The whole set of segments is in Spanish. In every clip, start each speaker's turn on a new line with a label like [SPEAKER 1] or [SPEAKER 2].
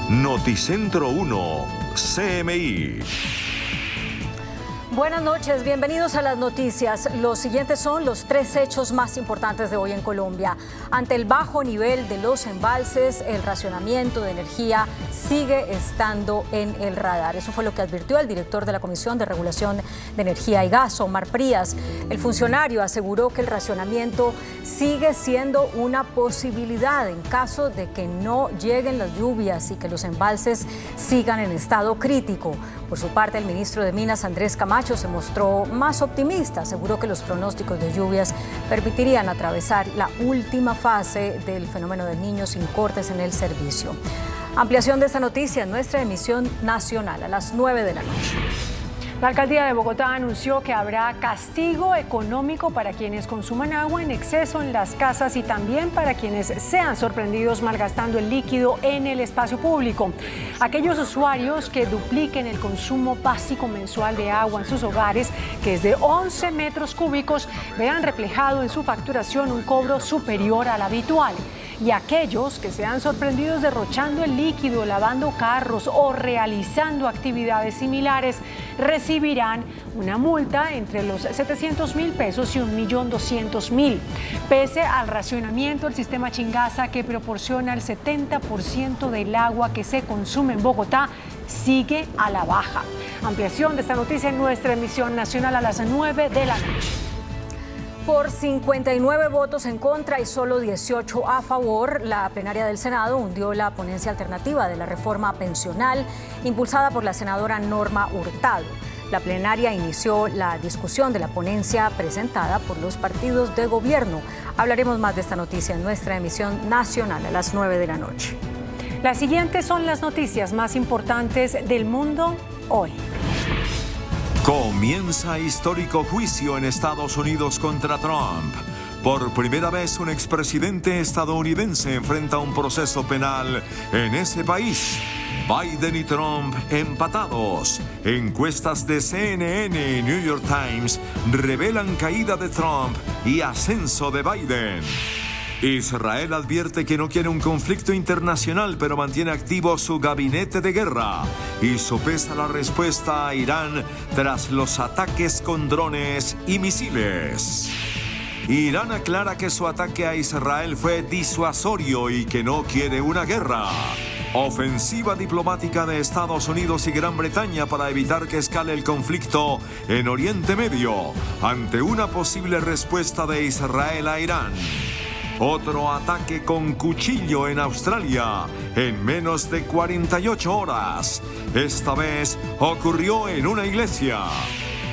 [SPEAKER 1] Noticentro 1, CMI.
[SPEAKER 2] Buenas noches, bienvenidos a las noticias. Los siguientes son los 3 hechos más importantes de hoy en Colombia. Ante el bajo nivel de los embalses, el racionamiento de energía sigue estando en el radar. Eso fue lo que advirtió el director de la Comisión de Regulación de Energía y Gas, Omar Prías. El funcionario aseguró que el racionamiento sigue siendo una posibilidad en caso de que no lleguen las lluvias y que los embalses sigan en estado crítico. Por su parte, el ministro de Minas, Andrés Camacho, se mostró más optimista. Aseguró que los pronósticos de lluvias permitirían atravesar la última fase del fenómeno del Niño sin cortes en el servicio. Ampliación de esta noticia en nuestra emisión nacional a las 9 de la noche.
[SPEAKER 3] La alcaldía de Bogotá anunció que habrá castigo económico para quienes consuman agua en exceso en las casas y también para quienes sean sorprendidos malgastando el líquido en el espacio público. Aquellos usuarios que dupliquen el consumo básico mensual de agua en sus hogares, que es de 11 metros cúbicos, verán reflejado en su facturación un cobro superior al habitual. Y aquellos que sean sorprendidos derrochando el líquido, lavando carros o realizando actividades similares recibirán una multa entre los 700.000 pesos y 1.200.000. Pese al racionamiento, el sistema Chingaza, que proporciona el 70% del agua que se consume en Bogotá, sigue a la baja. Ampliación de esta noticia en nuestra emisión nacional a las 9 de la noche.
[SPEAKER 2] Por 59 votos en contra y solo 18 a favor, la plenaria del Senado hundió la ponencia alternativa de la reforma pensional impulsada por la senadora Norma Hurtado. La plenaria inició la discusión de la ponencia presentada por los partidos de gobierno. Hablaremos más de esta noticia en nuestra emisión nacional a las 9 de la noche.
[SPEAKER 3] Las siguientes son las noticias más importantes del mundo hoy.
[SPEAKER 1] Comienza histórico juicio en Estados Unidos contra Trump. Por primera vez, un expresidente estadounidense enfrenta un proceso penal en ese país. Biden y Trump empatados. Encuestas de CNN y New York Times revelan caída de Trump y ascenso de Biden. Israel advierte que no quiere un conflicto internacional, pero mantiene activo su gabinete de guerra y sopesa la respuesta a Irán tras los ataques con drones y misiles. Irán aclara que su ataque a Israel fue disuasorio y que no quiere una guerra. Ofensiva diplomática de Estados Unidos y Gran Bretaña para evitar que escale el conflicto en Oriente Medio ante una posible respuesta de Israel a Irán. Otro ataque con cuchillo en Australia en menos de 48 horas. Esta vez ocurrió en una iglesia.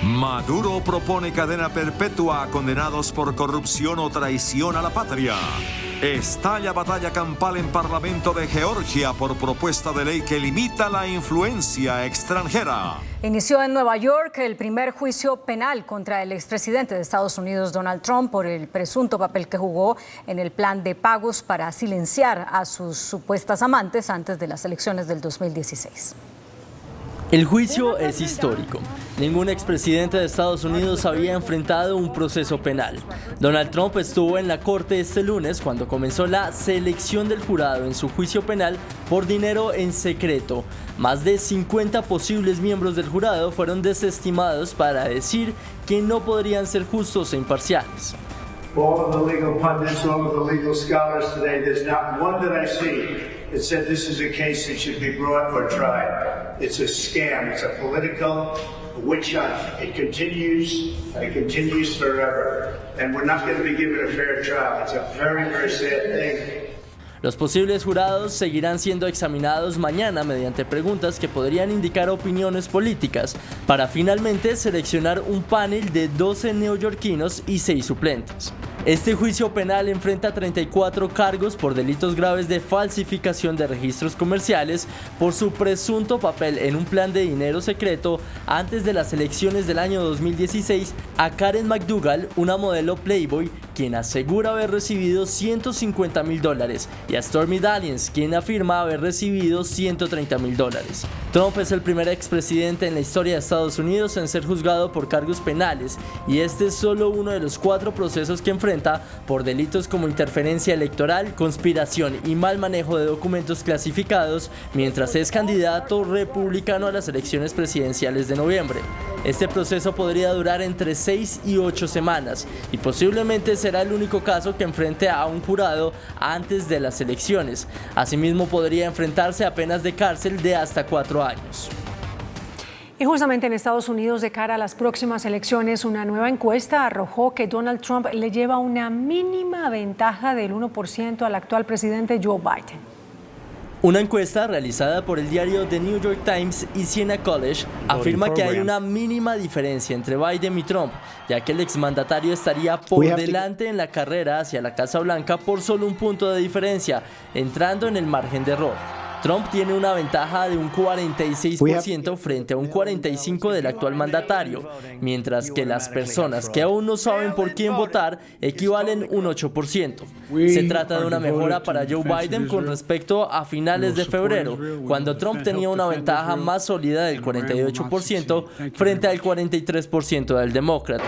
[SPEAKER 1] Maduro propone cadena perpetua a condenados por corrupción o traición a la patria. Estalla batalla campal en Parlamento de Georgia por propuesta de ley que limita la influencia extranjera.
[SPEAKER 2] Inició en Nueva York el primer juicio penal contra el expresidente de Estados Unidos, Donald Trump, por el presunto papel que jugó en el plan de pagos para silenciar a sus supuestas amantes antes de las elecciones del 2016.
[SPEAKER 4] El juicio es histórico. Ningún expresidente de Estados Unidos había enfrentado un proceso penal. Donald Trump estuvo en la corte este lunes cuando comenzó la selección del jurado en su juicio penal por dinero en secreto. Más de 50 posibles miembros del jurado fueron desestimados para decir que no podrían ser justos e imparciales.
[SPEAKER 5] All of the legal pundits, all of the legal scholars today, there's not one that I see that said this is a case that should be brought or tried. It's a scam. It's a political witch hunt. It continues forever. And we're not going to be given a fair trial. It's a very, very sad thing.
[SPEAKER 4] Los posibles jurados seguirán siendo examinados mañana mediante preguntas que podrían indicar opiniones políticas para finalmente seleccionar un panel de 12 neoyorquinos y 6 suplentes. Este juicio penal enfrenta 34 cargos por delitos graves de falsificación de registros comerciales por su presunto papel en un plan de dinero secreto antes de las elecciones del año 2016 a Karen McDougal, una modelo Playboy, quien asegura haber recibido $150.000, y a Stormy Daniels, quien afirma haber recibido $130.000. Trump es el primer expresidente en la historia de Estados Unidos en ser juzgado por cargos penales, y este es solo uno de los 4 procesos que enfrenta enfrenta por delitos como interferencia electoral, conspiración y mal manejo de documentos clasificados, mientras es candidato republicano a las elecciones presidenciales de noviembre. Este proceso podría durar entre 6 y 8 semanas y posiblemente será el único caso que enfrente a un jurado antes de las elecciones. Asimismo, podría enfrentarse a penas de cárcel de hasta 4 años.
[SPEAKER 3] Y justamente en Estados Unidos, de cara a las próximas elecciones, una nueva encuesta arrojó que Donald Trump le lleva una mínima ventaja del 1% al actual presidente Joe Biden.
[SPEAKER 4] Una encuesta realizada por el diario The New York Times y Siena College afirma que hay una mínima diferencia entre Biden y Trump, ya que el exmandatario estaría por delante en la carrera hacia la Casa Blanca por solo un punto de diferencia, entrando en el margen de error. Trump tiene una ventaja de un 46% frente a un 45% del actual mandatario, mientras que las personas que aún no saben por quién votar equivalen un 8%. Se trata de una mejora para Joe Biden con respecto a finales de febrero, cuando Trump tenía una ventaja más sólida del 48% frente al 43% del demócrata.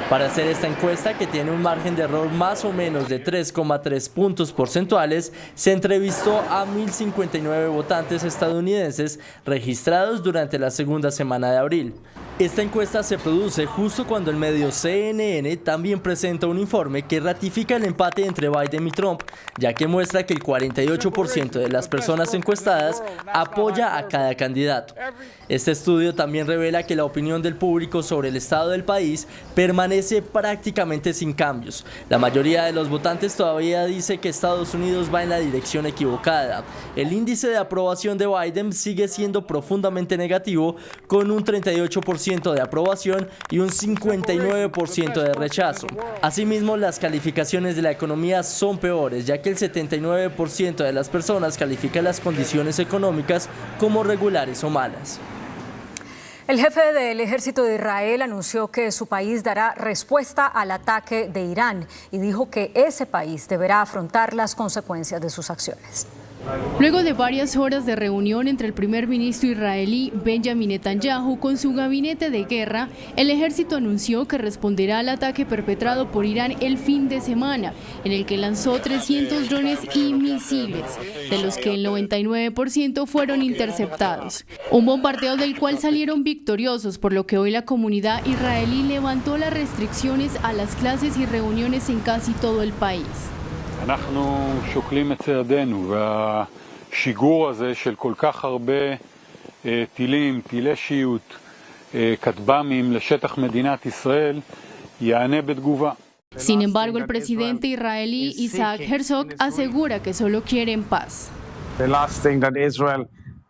[SPEAKER 4] Para hacer esta encuesta, que tiene un margen de error más o menos de 3,3 puntos porcentuales, se entrevistó a 1.059 votantes estadounidenses registrados durante la segunda semana de abril. Esta encuesta se produce justo cuando el medio CNN también presenta un informe que ratifica el empate entre Biden y Trump, ya que muestra que el 48% de las personas encuestadas apoya a cada candidato. Este estudio también revela que la opinión del público sobre el estado del país permanece prácticamente sin cambios. La mayoría de los votantes todavía dice que Estados Unidos va en la dirección equivocada. El índice de aprobación de Biden sigue siendo profundamente negativo, con un 38% de aprobación y un 59% de rechazo. Asimismo, las calificaciones de la economía son peores, ya que el 79% de las personas califica las condiciones económicas como regulares o malas.
[SPEAKER 2] El jefe del ejército de Israel anunció que su país dará respuesta al ataque de Irán y dijo que ese país deberá afrontar las consecuencias de sus acciones.
[SPEAKER 6] Luego de varias horas de reunión entre el primer ministro israelí Benjamin Netanyahu con su gabinete de guerra, el ejército anunció que responderá al ataque perpetrado por Irán el fin de semana, en el que lanzó 300 drones y misiles, de los que el 99% fueron interceptados. Un bombardeo del cual salieron victoriosos, por lo que hoy la comunidad israelí levantó las restricciones a las clases y reuniones en casi todo el país.
[SPEAKER 7] אנחנו שוקלים את צעדינו, והשיגור הזה של כל כך הרבה טילים, טילי שיוט, כטב"מים לשטח מדינת ישראל, יענה בתגובה.
[SPEAKER 6] Sin embargo, el presidente israelí Isaac Herzog asegura que solo quieren paz.
[SPEAKER 8] The last thing that Israel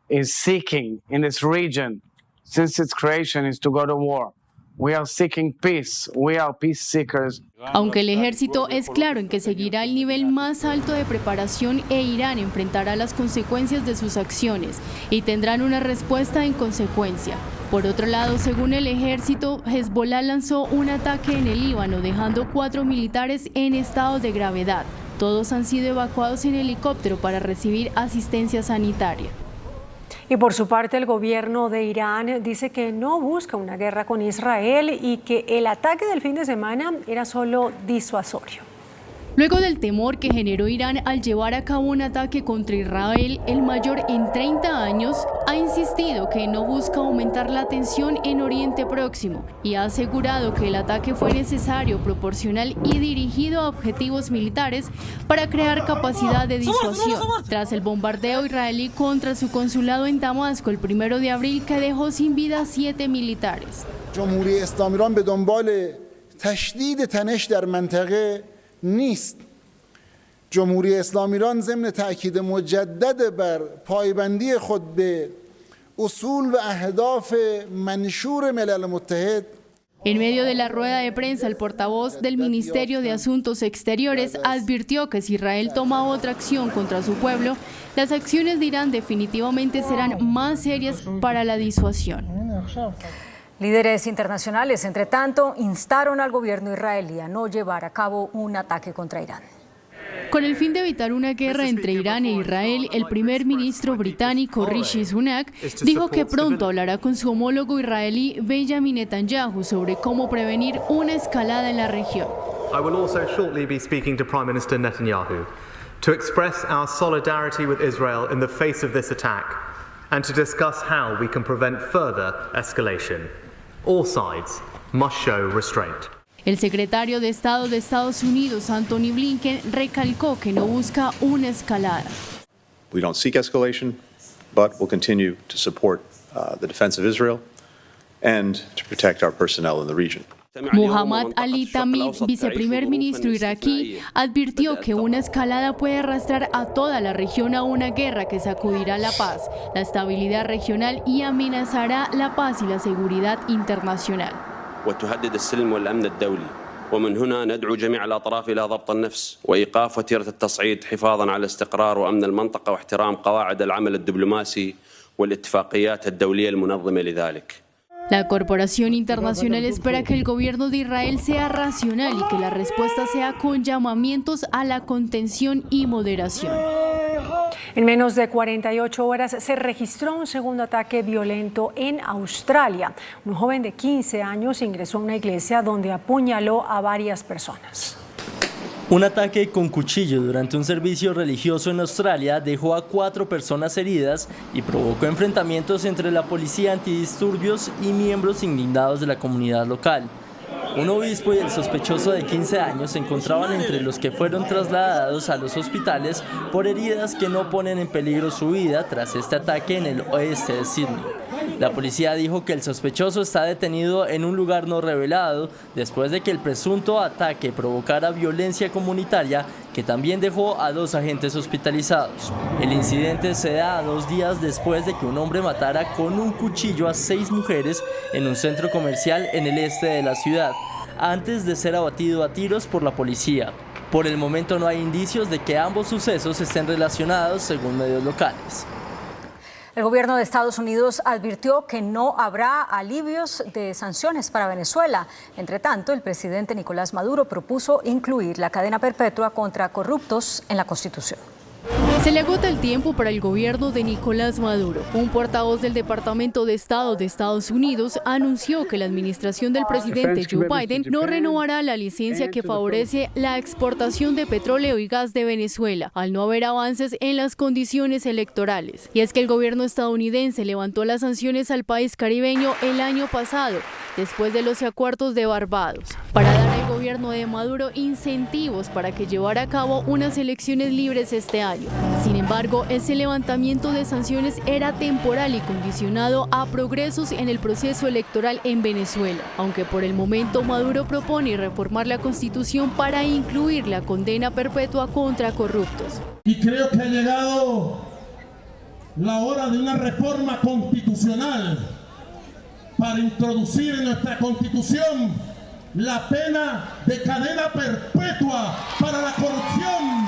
[SPEAKER 8] is seeking in this region since its creation is to go to war. We are seeking peace. We are peace seekers.
[SPEAKER 6] Aunque el ejército es claro en que seguirá el nivel más alto de preparación e Irán enfrentará las consecuencias de sus acciones y tendrán una respuesta en consecuencia. Por otro lado, según el ejército, Hezbollah lanzó un ataque en el Líbano, dejando 4 militares en estado de gravedad. Todos han sido evacuados en helicóptero para recibir asistencia sanitaria.
[SPEAKER 3] Y por su parte, el gobierno de Irán dice que no busca una guerra con Israel y que el ataque del fin de semana era solo disuasorio.
[SPEAKER 6] Luego del temor que generó Irán al llevar a cabo un ataque contra Israel, el mayor en 30 años, ha insistido que no busca aumentar la tensión en Oriente Próximo y ha asegurado que el ataque fue necesario, proporcional y dirigido a objetivos militares para crear capacidad de disuasión. Tras el bombardeo israelí contra su consulado en Damasco el 1 de abril, que dejó sin vida a 7 militares.
[SPEAKER 9] جمهوری اسلامی ایران به دنبال تشدید تنش در منطقه نیست. جمهوری اسلامی ایران ضمن تأکید مجدد بر پایبندی خود به اصول و اهداف منشور ملل متحد.
[SPEAKER 6] En medio de la rueda de prensa, el portavoz del Ministerio de Asuntos Exteriores advirtió que si Israel toma otra acción contra su pueblo, las acciones de Irán definitivamente serán más serias para la disuasión.
[SPEAKER 2] Líderes internacionales, entre tanto, instaron al gobierno israelí a no llevar a cabo un ataque contra Irán.
[SPEAKER 6] Con el fin de evitar una guerra entre Irán e Israel, el primer ministro británico Rishi Sunak dijo que pronto hablará con su homólogo israelí Benjamin Netanyahu sobre cómo prevenir una escalada en la región.
[SPEAKER 10] I will also shortly be speaking to Prime Minister Netanyahu to express our solidarity with Israel in the face of this attack and to discuss how we can prevent further escalation. All sides must show restraint.
[SPEAKER 6] El secretario de Estado de Estados Unidos, Anthony Blinken, recalcó que no busca una escalada.
[SPEAKER 11] We don't seek escalation, but we'll continue to support the defense of Israel and to protect our personnel in the region.
[SPEAKER 6] Muhammad Ali Tamid, viceprimer ministro iraquí, advirtió que una escalada puede arrastrar a toda la región a una guerra que sacudirá la paz, la estabilidad regional y amenazará la paz y la seguridad internacional.
[SPEAKER 12] وتهدد السلم والأمن الدولي ومن هنا ندعو جميع الأطراف إلى ضبط النفس وإيقاف وتيرة التصعيد حفاظا على استقرار وأمن المنطقة واحترام قواعد العمل الدبلوماسي والاتفاقيات الدولية المنظمة لذلك.
[SPEAKER 6] La Corporación Internacional espera que el gobierno de Israel sea racional y que la respuesta sea con llamamientos a la contención y moderación.
[SPEAKER 3] En menos de 48 horas se registró un segundo ataque violento en Australia. Un joven de 15 años ingresó a una iglesia donde apuñaló a varias personas.
[SPEAKER 4] Un ataque con cuchillo durante un servicio religioso en Australia dejó a 4 personas heridas y provocó enfrentamientos entre la policía antidisturbios y miembros indignados de la comunidad local. Un obispo y el sospechoso de 15 años se encontraban entre los que fueron trasladados a los hospitales por heridas que no ponen en peligro su vida tras este ataque en el oeste de Sydney. La policía dijo que el sospechoso está detenido en un lugar no revelado después de que el presunto ataque provocara violencia comunitaria que también dejó a 2 agentes hospitalizados. El incidente se da 2 días después de que un hombre matara con un cuchillo a 6 mujeres en un centro comercial en el este de la ciudad, antes de ser abatido a tiros por la policía. Por el momento no hay indicios de que ambos sucesos estén relacionados, según medios locales.
[SPEAKER 2] El gobierno de Estados Unidos advirtió que no habrá alivios de sanciones para Venezuela. Entre tanto, el presidente Nicolás Maduro propuso incluir la cadena perpetua contra corruptos en la Constitución.
[SPEAKER 6] Se le agota el tiempo para el gobierno de Nicolás Maduro. Un portavoz del Departamento de Estado de Estados Unidos anunció que la administración del presidente Joe Biden no renovará la licencia que favorece la exportación de petróleo y gas de Venezuela, al no haber avances en las condiciones electorales. Y es que el gobierno estadounidense levantó las sanciones al país caribeño el año pasado, después de los acuerdos de Barbados, para dar al gobierno de Maduro incentivos para que llevara a cabo unas elecciones libres este año. Sin embargo, ese levantamiento de sanciones era temporal y condicionado a progresos en el proceso electoral en Venezuela, aunque por el momento Maduro propone reformar la Constitución para incluir la condena perpetua contra corruptos.
[SPEAKER 13] Y creo que ha llegado la hora de una reforma constitucional para introducir en nuestra Constitución la pena de cadena perpetua para la corrupción.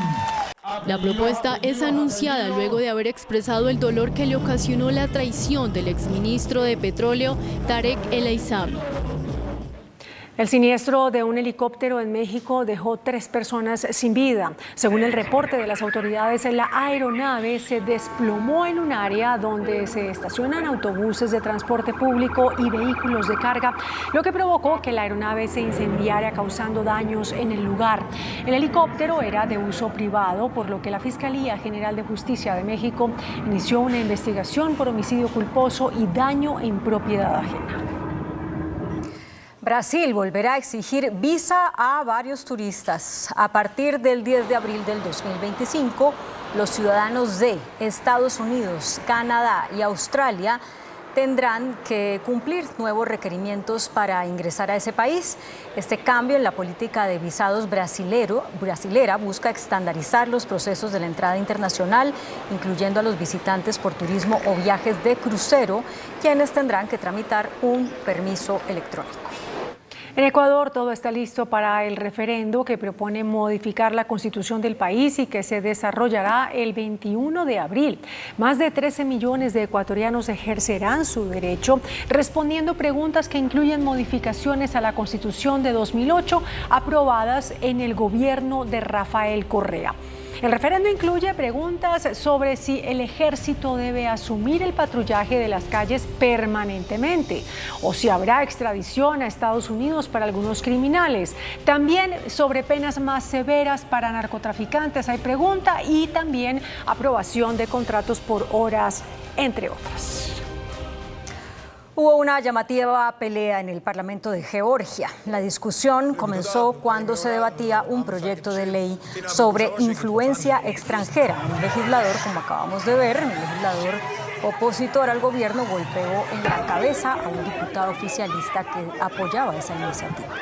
[SPEAKER 6] La propuesta es anunciada luego de haber expresado el dolor que le ocasionó la traición del exministro de Petróleo, Tarek El Aissami.
[SPEAKER 3] El siniestro de un helicóptero en México dejó 3 personas sin vida. Según el reporte de las autoridades, la aeronave se desplomó en un área donde se estacionan autobuses de transporte público y vehículos de carga, lo que provocó que la aeronave se incendiara, causando daños en el lugar. El helicóptero era de uso privado, por lo que la Fiscalía General de Justicia de México inició una investigación por homicidio culposo y daño en propiedad ajena.
[SPEAKER 2] Brasil volverá a exigir visa a varios turistas. A partir del 10 de abril del 2025, los ciudadanos de Estados Unidos, Canadá y Australia tendrán que cumplir nuevos requerimientos para ingresar a ese país. Este cambio en la política de visados brasilera busca estandarizar los procesos de la entrada internacional, incluyendo a los visitantes por turismo o viajes de crucero, quienes tendrán que tramitar un permiso electrónico.
[SPEAKER 3] En Ecuador todo está listo para el referendo que propone modificar la constitución del país y que se desarrollará el 21 de abril. Más de 13 millones de ecuatorianos ejercerán su derecho respondiendo preguntas que incluyen modificaciones a la constitución de 2008 aprobadas en el gobierno de Rafael Correa. El referendo incluye preguntas sobre si el ejército debe asumir el patrullaje de las calles permanentemente o si habrá extradición a Estados Unidos para algunos criminales. También sobre penas más severas para narcotraficantes hay pregunta y también aprobación de contratos por horas, entre otras.
[SPEAKER 2] Hubo una llamativa pelea en el Parlamento de Georgia. La discusión comenzó cuando se debatía un proyecto de ley sobre influencia extranjera. Un legislador, como acabamos de ver, un legislador opositor al gobierno golpeó en la cabeza a un diputado oficialista que apoyaba esa iniciativa.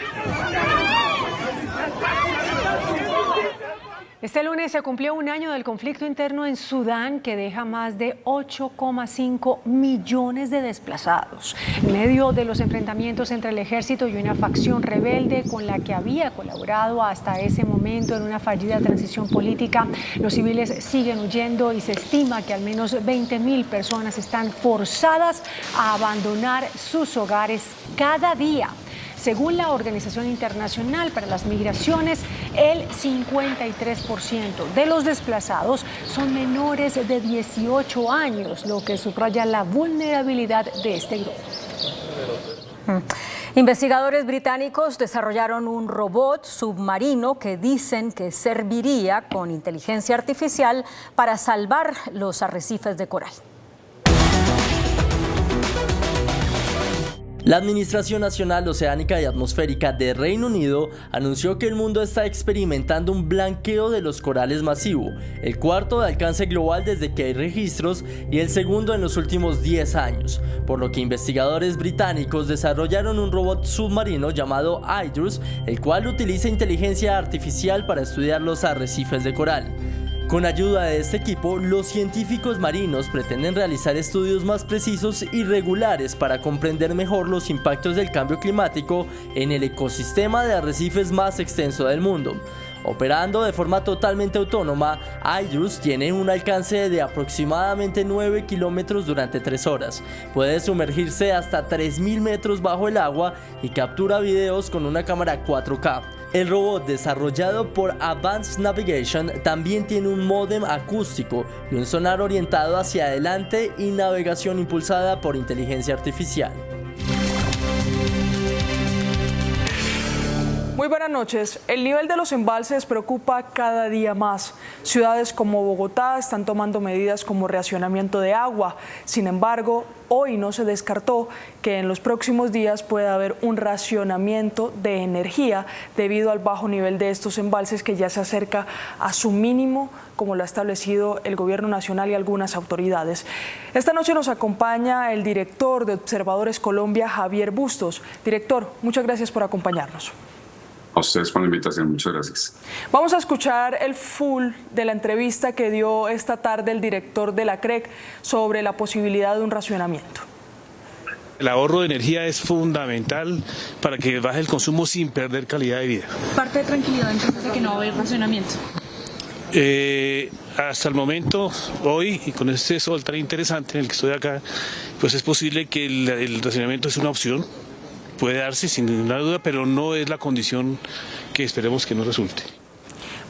[SPEAKER 3] Este lunes se cumplió un año del conflicto interno en Sudán que deja más de 8,5 millones de desplazados. En medio de los enfrentamientos entre el ejército y una facción rebelde con la que había colaborado hasta ese momento en una fallida transición política, los civiles siguen huyendo y se estima que al menos 20.000 personas están forzadas a abandonar sus hogares cada día. Según la Organización Internacional para las Migraciones, el 53% de los desplazados son menores de 18 años, lo que subraya la vulnerabilidad de este grupo.
[SPEAKER 2] Investigadores británicos desarrollaron un robot submarino que dicen que serviría con inteligencia artificial para salvar los arrecifes de coral.
[SPEAKER 4] La Administración Nacional Oceánica y Atmosférica de Reino Unido anunció que el mundo está experimentando un blanqueo de los corales masivo, el cuarto de alcance global desde que hay registros y el segundo en los últimos 10 años, por lo que investigadores británicos desarrollaron un robot submarino llamado Hydrus, el cual utiliza inteligencia artificial para estudiar los arrecifes de coral. Con ayuda de este equipo, los científicos marinos pretenden realizar estudios más precisos y regulares para comprender mejor los impactos del cambio climático en el ecosistema de arrecifes más extenso del mundo. Operando de forma totalmente autónoma, Hydrus tiene un alcance de aproximadamente 9 kilómetros durante 3 horas. Puede sumergirse hasta 3.000 metros bajo el agua y captura videos con una cámara 4K. El robot desarrollado por Advanced Navigation también tiene un módem acústico y un sonar orientado hacia adelante y navegación impulsada por inteligencia artificial.
[SPEAKER 14] Muy buenas noches. El nivel de los embalses preocupa cada día más. Ciudades como Bogotá están tomando medidas como racionamiento de agua. Sin embargo, hoy no se descartó que en los próximos días pueda haber un racionamiento de energía debido al bajo nivel de estos embalses que ya se acerca a su mínimo, como lo ha establecido el Gobierno Nacional y algunas autoridades. Esta noche nos acompaña el director de Observadores Colombia, Javier Bustos. Director, muchas gracias por acompañarnos.
[SPEAKER 15] A ustedes por la invitación, muchas gracias.
[SPEAKER 14] Vamos a escuchar el full de la entrevista que dio esta tarde el director de la CREC sobre la posibilidad de un racionamiento.
[SPEAKER 16] El ahorro de energía es fundamental para que baje el consumo sin perder calidad de vida.
[SPEAKER 17] Parte de tranquilidad entonces de que no va a haber racionamiento.
[SPEAKER 16] Hasta el momento, hoy, y con este sol tan interesante en el que estoy acá, pues es posible que el racionamiento es una opción. Puede darse sin ninguna duda, pero no es la condición que esperemos que no resulte.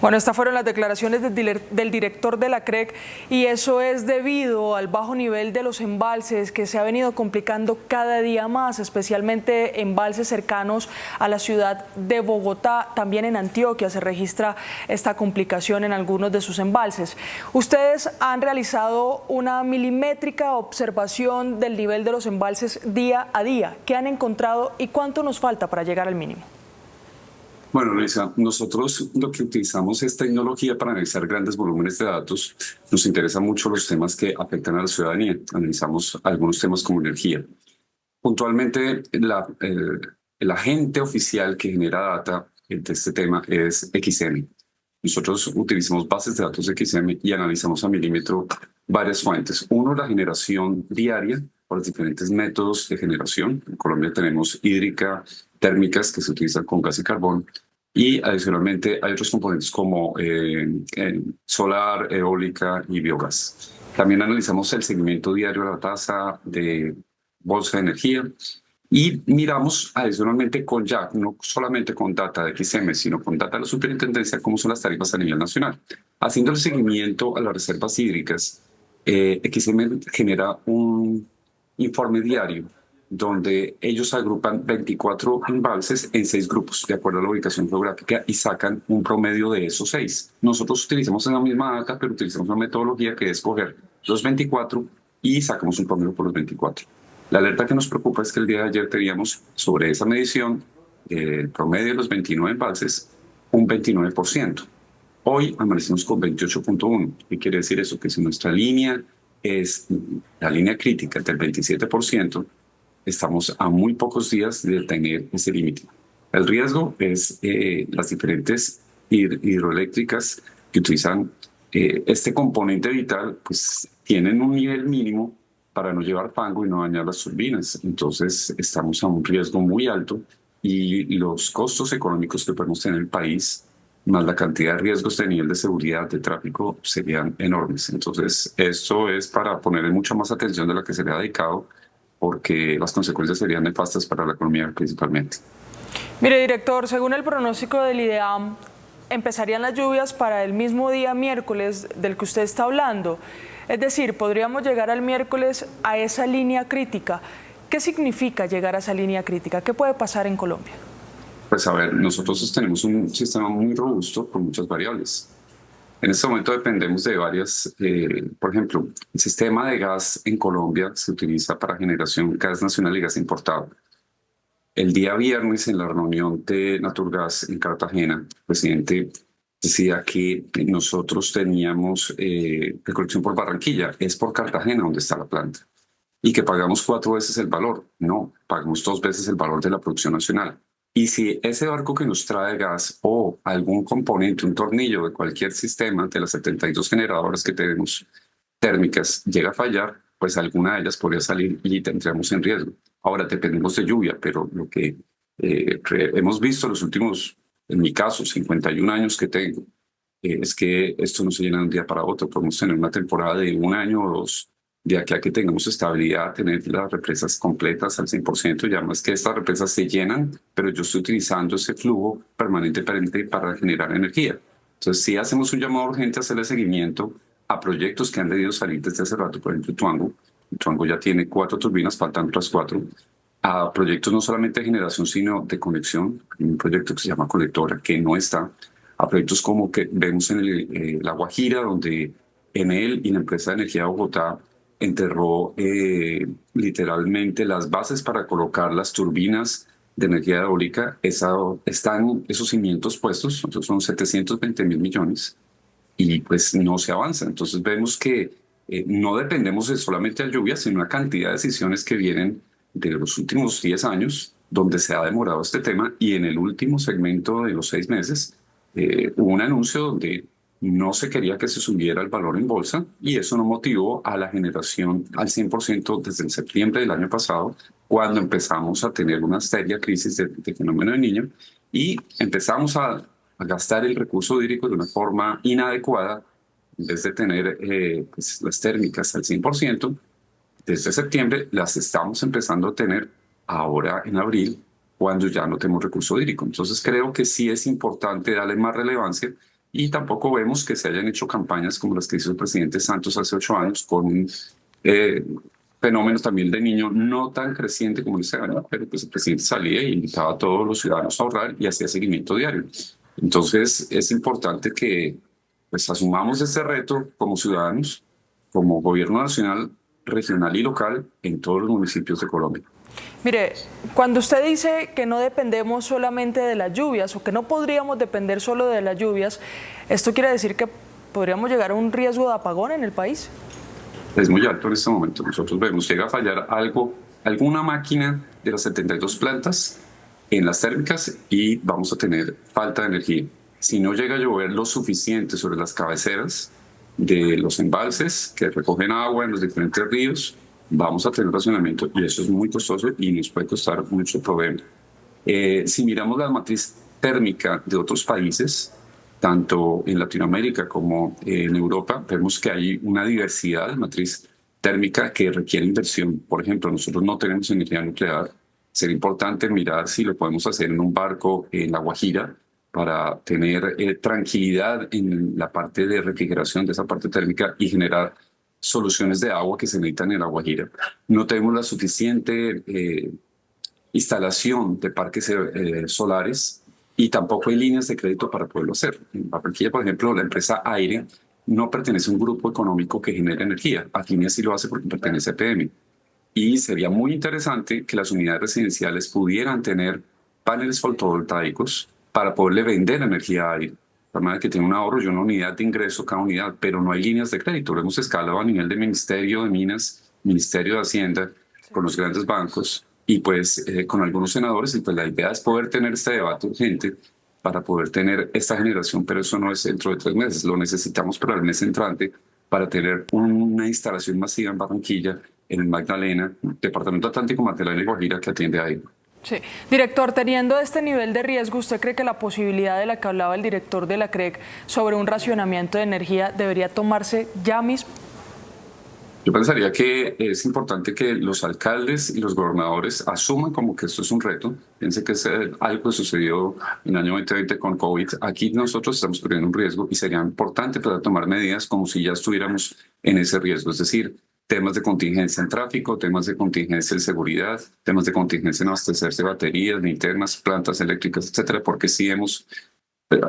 [SPEAKER 14] Bueno, estas fueron las declaraciones del director de la CREC y eso es debido al bajo nivel de los embalses que se ha venido complicando cada día más, especialmente embalses cercanos a la ciudad de Bogotá. También en Antioquia se registra esta complicación en algunos de sus embalses. Ustedes han realizado una milimétrica observación del nivel de los embalses día a día. ¿Qué han encontrado y cuánto nos falta para llegar al mínimo?
[SPEAKER 15] Bueno, Luisa, nosotros lo que utilizamos es tecnología para analizar grandes volúmenes de datos. Nos interesan mucho los temas que afectan a la ciudadanía. Analizamos algunos temas como energía. Puntualmente, el agente oficial que genera data de este tema es XM. Nosotros utilizamos bases de datos de XM y analizamos a milímetro varias fuentes. Uno, la generación diaria por los diferentes métodos de generación. En Colombia tenemos hídrica, térmicas que se utilizan con gas y carbón, y adicionalmente hay otros componentes como solar, eólica y biogás. También analizamos el seguimiento diario de la tasa de bolsa de energía Y miramos adicionalmente con JAC, no solamente con data de XM, sino con data de la superintendencia, cómo son las tarifas a nivel nacional. Haciendo el seguimiento a las reservas hídricas, XM genera un informe diario donde ellos agrupan 24 embalses en 6 grupos, de acuerdo a la ubicación geográfica, y sacan un promedio de esos 6. Nosotros utilizamos la misma data, pero utilizamos una metodología que es coger los 24 y sacamos un promedio por los 24. La alerta que nos preocupa es que el día de ayer teníamos sobre esa medición, el promedio de los 29 embalses, un 29%. Hoy amanecemos con 28.1. ¿Qué quiere decir eso? Que si nuestra línea es la línea crítica del 27%, estamos a muy pocos días de tener ese límite. El riesgo es las diferentes hidroeléctricas que utilizan este componente vital, pues tienen un nivel mínimo para no llevar fango y no dañar las turbinas. Entonces estamos a un riesgo muy alto y los costos económicos que podemos tener en el país, más la cantidad de riesgos de nivel de seguridad de tráfico, serían enormes. Entonces esto es para ponerle mucha más atención de la que se le ha dedicado, porque las consecuencias serían nefastas para la economía principalmente.
[SPEAKER 14] Mire, director, según el pronóstico del IDEAM, empezarían las lluvias para el mismo día miércoles del que usted está hablando. Es decir, podríamos llegar al miércoles a esa línea crítica. ¿Qué significa llegar a esa línea crítica? ¿Qué puede pasar en Colombia?
[SPEAKER 15] Pues a ver, nosotros tenemos un sistema muy robusto con muchas variables. En este momento dependemos de varias, por ejemplo, el sistema de gas en Colombia se utiliza para generación gas nacional y gas importado. El día viernes, en la reunión de Naturgas en Cartagena, el presidente decía que nosotros teníamos recolección por Barranquilla, es por Cartagena donde está la planta, y que pagamos 4 veces el valor. No, pagamos 2 veces el valor de la producción nacional. Y si ese barco que nos trae gas o algún componente, un tornillo de cualquier sistema de las 72 generadoras que tenemos térmicas llega a fallar, pues alguna de ellas podría salir y tendríamos en riesgo. Ahora dependemos de lluvia, pero lo que hemos visto los últimos, en mi caso, 51 años que tengo, es que esto no se llena de un día para otro. Podemos tener una temporada de 1 año o 2, de aquí a que tengamos estabilidad, tener las represas completas al 100%, ya más que estas represas se llenan, pero yo estoy utilizando ese flujo permanentemente para generar energía. Entonces, sí hacemos un llamado urgente a hacerle seguimiento a proyectos que han debido salir desde hace rato, por ejemplo, Tuango. Tuango ya tiene 4 turbinas, faltan otras 4, a proyectos no solamente de generación, sino de conexión. Hay un proyecto que se llama Colectora, que no está, a proyectos como que vemos en La Guajira, donde Enel y la empresa de energía de Bogotá enterró literalmente las bases para colocar las turbinas de energía eólica. Están esos cimientos puestos, son 720.000 millones, y pues no se avanza. Entonces vemos que no dependemos de solamente de lluvia, sino una cantidad de decisiones que vienen de los últimos 10 años, donde se ha demorado este tema, y en el último segmento de los 6 meses hubo un anuncio donde no se quería que se subiera el valor en bolsa, y eso no motivó a la generación al 100% desde el septiembre del año pasado, cuando empezamos a tener una seria crisis de fenómeno de Niño, y empezamos a gastar el recurso hídrico de una forma inadecuada. En vez de tener pues, las térmicas al 100%, desde septiembre las estamos empezando a tener ahora en abril, cuando ya no tenemos recurso hídrico. Entonces creo que sí es importante darle más relevancia, y tampoco vemos que se hayan hecho campañas como las que hizo el presidente Santos hace 8 años, con un fenómeno también de Niño no tan creciente como ese año, pero pues el presidente salía e invitaba a todos los ciudadanos a ahorrar y hacía seguimiento diario. Entonces es importante que pues asumamos este reto como ciudadanos, como gobierno nacional, regional y local en todos los municipios de Colombia.
[SPEAKER 14] Mire, cuando usted dice que no dependemos solamente de las lluvias o que no podríamos depender solo de las lluvias, ¿esto quiere decir que podríamos llegar a un riesgo de apagón en el país?
[SPEAKER 15] Es muy alto en este momento. Nosotros vemos, llega a fallar alguna máquina de las 72 plantas en las térmicas y vamos a tener falta de energía. Si no llega a llover lo suficiente sobre las cabeceras de los embalses que recogen agua en los diferentes ríos, vamos a tener racionamiento, y eso es muy costoso y nos puede costar mucho problema. Si miramos la matriz térmica de otros países, tanto en Latinoamérica como en Europa, vemos que hay una diversidad de matriz térmica que requiere inversión. Por ejemplo, nosotros no tenemos energía nuclear, Sería importante mirar si lo podemos hacer en un barco en La Guajira para tener tranquilidad en la parte de refrigeración de esa parte térmica y generar soluciones de agua que se necesitan en La Guajira. No tenemos la suficiente instalación de parques solares y tampoco hay líneas de crédito para poderlo hacer. En Barranquilla, por ejemplo, la empresa Aire no pertenece a un grupo económico que genera energía. Afinia sí lo hace porque pertenece a EPM. Y sería muy interesante que las unidades residenciales pudieran tener paneles fotovoltaicos para poderle vender energía a Aire. De forma que tiene un ahorro y una unidad de ingreso cada unidad, pero no hay líneas de crédito. Lo hemos escalado a nivel de Ministerio de Minas, Ministerio de Hacienda, con los grandes bancos y pues con algunos senadores. Y pues la idea es poder tener este debate urgente para poder tener esta generación, pero eso no es dentro de 3 meses. Lo necesitamos para el mes entrante para tener una instalación masiva en Barranquilla, en el Magdalena, Departamento Atlántico, Magdalena y Guajira, que atiende ahí.
[SPEAKER 14] Sí. Director, teniendo este nivel de riesgo, ¿usted cree que la posibilidad de la que hablaba el director de la CREC sobre un racionamiento de energía debería tomarse ya mismo?
[SPEAKER 15] Yo pensaría que es importante que los alcaldes y los gobernadores asuman como que esto es un reto. Piense que es algo que sucedió en el año 2020 con COVID. Aquí nosotros estamos corriendo un riesgo y sería importante poder tomar medidas como si ya estuviéramos en ese riesgo. Es decir, temas de contingencia en tráfico, temas de contingencia en seguridad, temas de contingencia en abastecerse de baterías, linternas, plantas eléctricas, etcétera, porque sí hemos...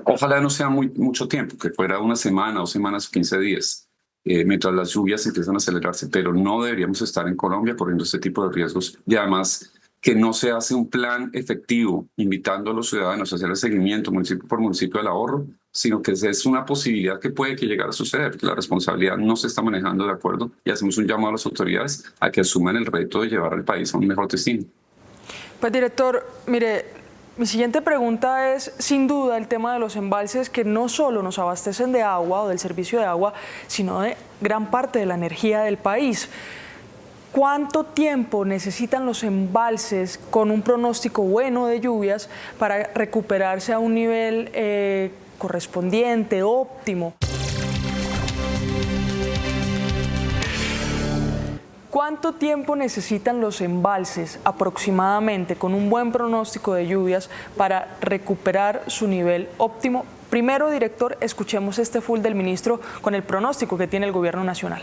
[SPEAKER 15] Ojalá no sea mucho tiempo, que fuera una semana, 2 semanas, 15 días. Mientras las lluvias empiezan a acelerarse, pero no deberíamos estar en Colombia corriendo este tipo de riesgos. Y además que no se hace un plan efectivo invitando a los ciudadanos a hacer el seguimiento municipio por municipio del ahorro, sino que es una posibilidad que puede que llegar a suceder, que la responsabilidad no se está manejando de acuerdo y hacemos un llamado a las autoridades a que asuman el reto de llevar al país a un mejor destino.
[SPEAKER 14] Pues director, mire, mi siguiente pregunta es, sin duda, el tema de los embalses que no solo nos abastecen de agua o del servicio de agua, sino de gran parte de la energía del país. ¿Cuánto tiempo necesitan los embalses con un pronóstico bueno de lluvias para recuperarse a un nivel correspondiente, óptimo? ¿Cuánto tiempo necesitan los embalses aproximadamente con un buen pronóstico de lluvias para recuperar su nivel óptimo? Primero, director, escuchemos este full del ministro con el pronóstico que tiene el gobierno nacional.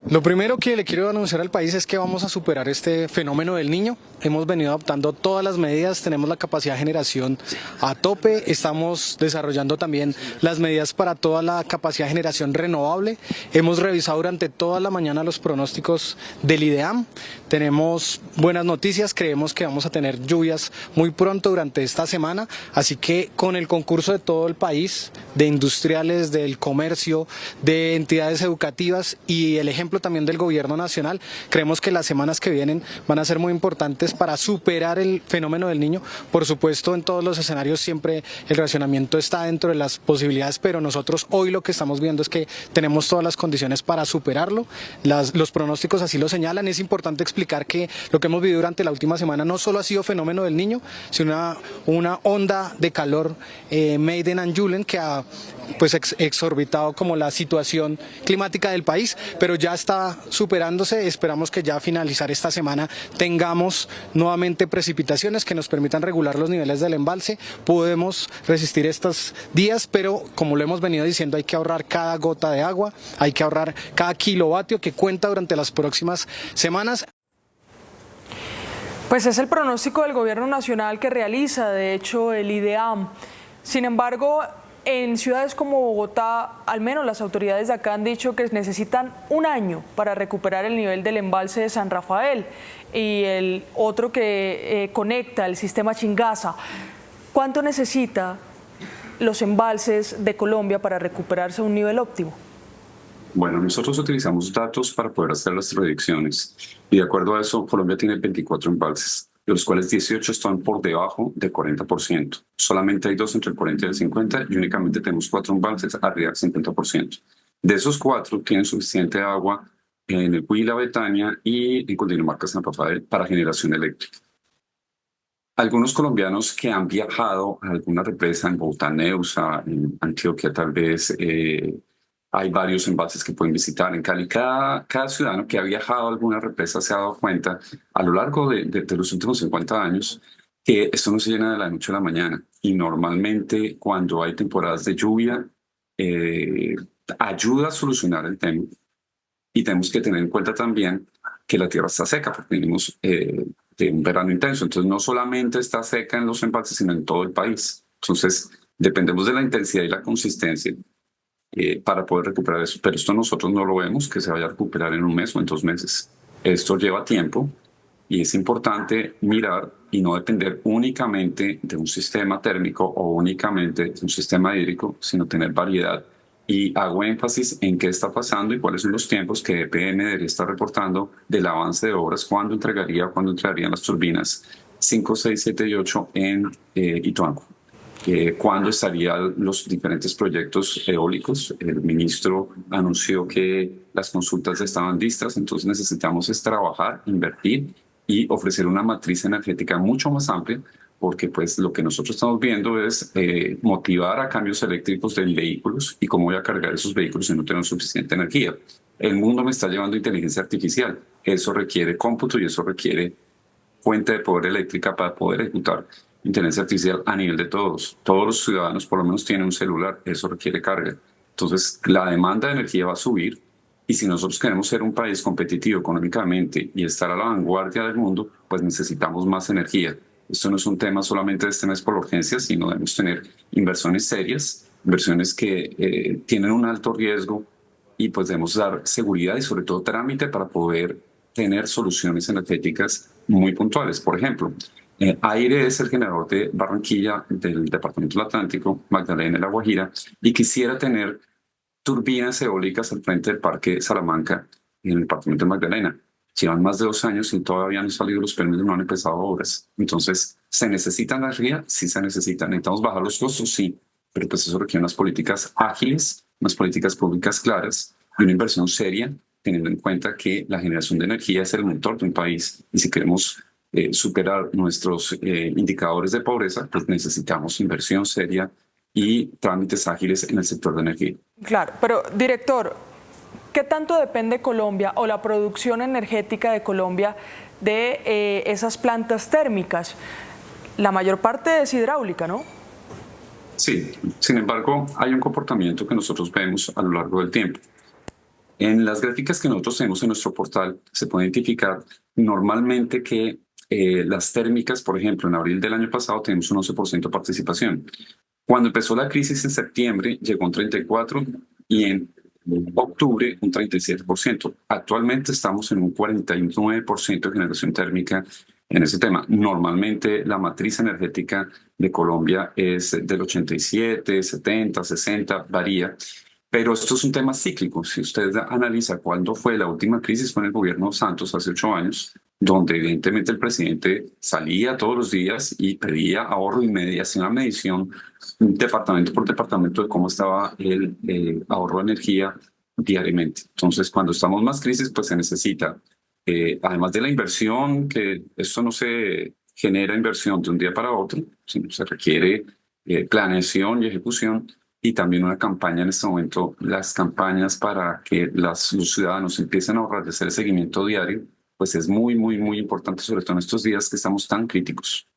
[SPEAKER 18] Lo primero que le quiero anunciar al país es que vamos a superar este fenómeno del Niño. Hemos venido adoptando todas las medidas, tenemos la capacidad de generación a tope, estamos desarrollando también las medidas para toda la capacidad de generación renovable. Hemos revisado durante toda la mañana los pronósticos del IDEAM. Tenemos buenas noticias, creemos que vamos a tener lluvias muy pronto durante esta semana, así que con el concurso de todo el país, de industriales, del comercio, de entidades educativas y el ejemplo también del gobierno nacional, creemos que las semanas que vienen van a ser muy importantes para superar el fenómeno del Niño. Por supuesto, en todos los escenarios siempre el racionamiento está dentro de las posibilidades, pero nosotros hoy lo que estamos viendo es que tenemos todas las condiciones para superarlo. Los pronósticos así lo señalan. Es importante explicar que lo que hemos vivido durante la última semana no solo ha sido fenómeno del Niño, sino una onda de calor made in Anjulen que ha pues exorbitado como la situación climática del país, pero ya está superándose. Esperamos que ya a finalizar esta semana tengamos nuevamente precipitaciones que nos permitan regular los niveles del embalse. Podemos resistir estos días, pero como lo hemos venido diciendo, hay que ahorrar cada gota de agua, hay que ahorrar cada kilovatio que cuenta durante las próximas semanas.
[SPEAKER 14] Pues es el pronóstico del gobierno nacional que realiza, de hecho, el IDEAM. Sin embargo, en ciudades como Bogotá, al menos las autoridades de acá han dicho que necesitan 1 año para recuperar el nivel del embalse de San Rafael y el otro que conecta el sistema Chingaza. ¿Cuánto necesita los embalses de Colombia para recuperarse a un nivel óptimo?
[SPEAKER 15] Bueno, nosotros utilizamos datos para poder hacer las predicciones y de acuerdo a eso, Colombia tiene 24 embalses, de los cuales 18 están por debajo del 40%. Solamente hay 2 entre el 40 y el 50 y únicamente tenemos 4 embalses arriba del 50%. De esos 4 tienen suficiente agua en el Huila, Betania y en Cundinamarca, San Rafael para generación eléctrica. Algunos colombianos que han viajado a alguna represa en Bogotá, Neusa, en Antioquia tal vez, Hay varios embalses que pueden visitar. En Cali, cada ciudadano que ha viajado a alguna represa se ha dado cuenta a lo largo de los últimos 50 años que esto no se llena de la noche a la mañana. Y normalmente cuando hay temporadas de lluvia, ayuda a solucionar el tema. Y tenemos que tener en cuenta también que la tierra está seca, porque venimos de un verano intenso. Entonces no solamente está seca en los embalses, sino en todo el país. Entonces dependemos de la intensidad y la consistencia para poder recuperar eso. Pero esto nosotros no lo vemos que se vaya a recuperar en un mes o en 2 meses. Esto lleva tiempo y es importante mirar y no depender únicamente de un sistema térmico o únicamente de un sistema hídrico, sino tener variedad. Y hago énfasis en qué está pasando y cuáles son los tiempos que EPM debería estar reportando del avance de obras, cuándo entrarían las turbinas 5, 6, 7 y 8 en Ituango. Cuándo estarían los diferentes proyectos eólicos. El ministro anunció que las consultas estaban listas, entonces necesitamos trabajar, invertir y ofrecer una matriz energética mucho más amplia, porque pues lo que nosotros estamos viendo es motivar a cambios eléctricos de vehículos y cómo voy a cargar esos vehículos si no tengo suficiente energía. El mundo me está llevando inteligencia artificial. Eso requiere cómputo y eso requiere fuente de poder eléctrica para poder ejecutar inteligencia artificial a nivel de todos. Todos los ciudadanos por lo menos tienen un celular, eso requiere carga. Entonces la demanda de energía va a subir y si nosotros queremos ser un país competitivo económicamente y estar a la vanguardia del mundo, pues necesitamos más energía. Esto no es un tema solamente de este mes por la urgencia, sino debemos tener inversiones serias, inversiones que tienen un alto riesgo y pues debemos dar seguridad y sobre todo trámite para poder tener soluciones energéticas muy puntuales. Por ejemplo, Aire es el generador de Barranquilla del Departamento del Atlántico, Magdalena y La Guajira, y quisiera tener turbinas eólicas al frente del Parque Salamanca en el Departamento de Magdalena. Llevan más de 2 años y todavía no han salido los permisos, no han empezado obras. Entonces, ¿se necesita energía? Sí se necesita. ¿Necesitamos bajar los costos? Sí. Pero pues eso requiere unas políticas ágiles, unas políticas públicas claras y una inversión seria, teniendo en cuenta que la generación de energía es el motor de un país. Y si queremos superar nuestros indicadores de pobreza, pues necesitamos inversión seria y trámites ágiles en el sector de energía.
[SPEAKER 14] Claro, pero director, ¿qué tanto depende Colombia o la producción energética de Colombia de esas plantas térmicas? La mayor parte es hidráulica, ¿no?
[SPEAKER 15] Sí, sin embargo, hay un comportamiento que nosotros vemos a lo largo del tiempo. En las gráficas que nosotros tenemos en nuestro portal se puede identificar normalmente que las térmicas, por ejemplo, en abril del año pasado tenemos un 11% de participación. Cuando empezó la crisis en septiembre llegó un 34% y en octubre un 37%. Actualmente estamos en un 49% de generación térmica en ese tema. Normalmente la matriz energética de Colombia es del 87, 70, 60, varía. Pero esto es un tema cíclico. Si usted analiza cuándo fue la última crisis, fue en el gobierno Santos hace 8 años, donde evidentemente el presidente salía todos los días y pedía ahorro y hacía una medición departamento por departamento de cómo estaba el ahorro de energía diariamente. Entonces, cuando estamos más crisis, pues se necesita, además de la inversión, que esto no se genera inversión de un día para otro, sino se requiere planeación y ejecución, y también una campaña en este momento, las campañas para que los ciudadanos empiecen a ahorrar y hacer el seguimiento diario, pues es muy, muy, muy importante, sobre todo en estos días que estamos tan críticos.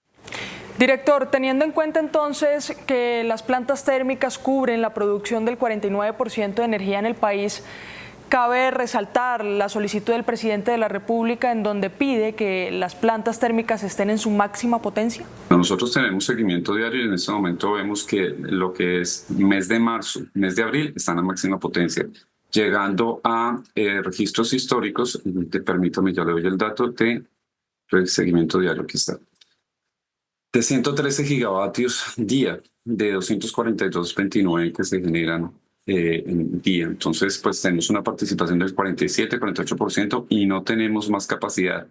[SPEAKER 14] Director, teniendo en cuenta entonces que las plantas térmicas cubren la producción del 49% de energía en el país, cabe resaltar la solicitud del presidente de la República en donde pide que las plantas térmicas estén en su máxima potencia.
[SPEAKER 15] Nosotros tenemos seguimiento diario y en este momento vemos que lo que es mes de marzo, mes de abril, están a máxima potencia. Llegando a registros históricos, permítame, ya le doy el dato de seguimiento diario, aquí está. De 113 gigavatios día, de 242.29 que se generan en día. Entonces, pues tenemos una participación del 47, 48% y no tenemos más capacidad.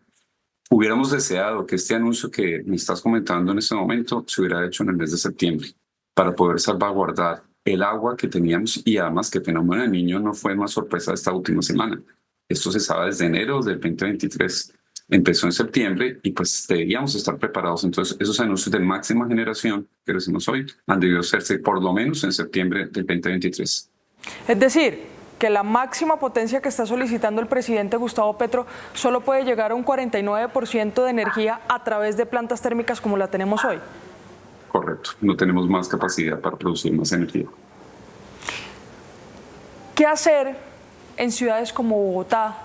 [SPEAKER 15] Hubiéramos deseado que este anuncio que me estás comentando en este momento se hubiera hecho en el mes de septiembre para poder salvaguardar el agua que teníamos y además que el fenómeno del Niño no fue más sorpresa esta última semana. Esto se sabe desde enero del 2023. Empezó en septiembre y pues deberíamos estar preparados. Entonces esos anuncios de máxima generación que decimos hoy han debido hacerse por lo menos en septiembre del 2023.
[SPEAKER 14] Es decir, que la máxima potencia que está solicitando el presidente Gustavo Petro solo puede llegar a un 49% de energía a través de plantas térmicas como la tenemos hoy.
[SPEAKER 15] Correcto, no tenemos más capacidad para producir más energía.
[SPEAKER 14] ¿Qué hacer en ciudades como Bogotá,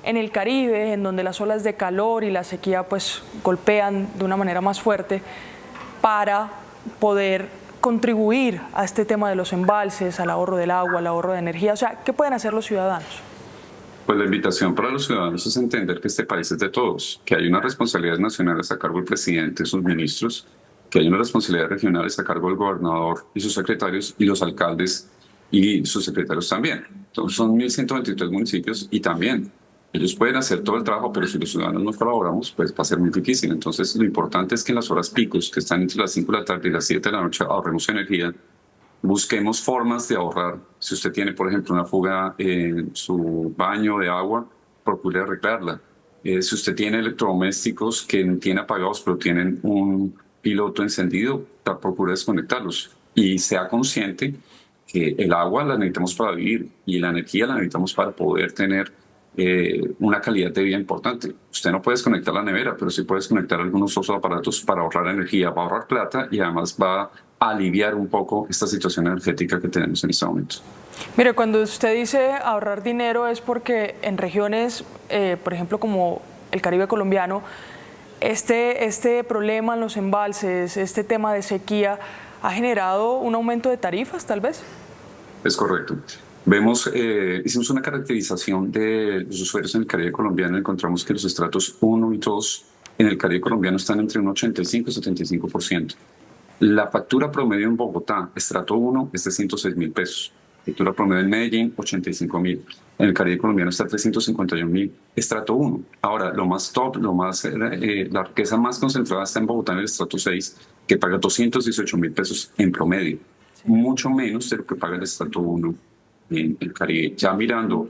[SPEAKER 14] en el Caribe, en donde las olas de calor y la sequía pues golpean de una manera más fuerte, para poder contribuir a este tema de los embalses, al ahorro del agua, al ahorro de energía? O sea, ¿qué pueden hacer los ciudadanos?
[SPEAKER 15] Pues la invitación para los ciudadanos es entender que este país es de todos, que hay unas responsabilidades nacionales a cargo del presidente y sus ministros, que hay unas responsabilidades regionales a cargo del gobernador y sus secretarios, y los alcaldes y sus secretarios también. Entonces son 1.123 municipios y también ellos pueden hacer todo el trabajo, pero si los ciudadanos no colaboramos, pues va a ser muy difícil. Entonces lo importante es que en las horas picos, que están entre las 5 de la tarde y las 7 de la noche, ahorremos energía, busquemos formas de ahorrar. Si usted tiene, por ejemplo, una fuga en su baño de agua, procure arreglarla. Si usted tiene electrodomésticos que tiene apagados, pero tienen un piloto encendido, procure desconectarlos. Y sea consciente que el agua la necesitamos para vivir y la energía la necesitamos para poder tener una calidad de vida importante. Usted no puede desconectar la nevera, pero sí puede desconectar algunos otros aparatos para ahorrar energía, va a ahorrar plata y además va a aliviar un poco esta situación energética que tenemos en este momento.
[SPEAKER 14] Mire, cuando usted dice ahorrar dinero es porque en regiones, por ejemplo, como el Caribe colombiano, este problema en los embalses, este tema de sequía, ¿ha generado un aumento de tarifas, tal vez?
[SPEAKER 15] Es correcto. Hicimos una caracterización de los usuarios en el Caribe colombiano y encontramos que los estratos 1 y 2 en el Caribe colombiano están entre un 85 y 75%. La factura promedio en Bogotá, estrato 1, es de 106.000 pesos. Factura promedio en Medellín, 85.000. En el Caribe colombiano está 351.000, estrato 1. Ahora, lo más top, la riqueza más concentrada está en Bogotá, en el estrato 6, que paga 218.000 pesos en promedio. Sí. Mucho menos de lo que paga el estrato 1 en el Caribe. Ya mirando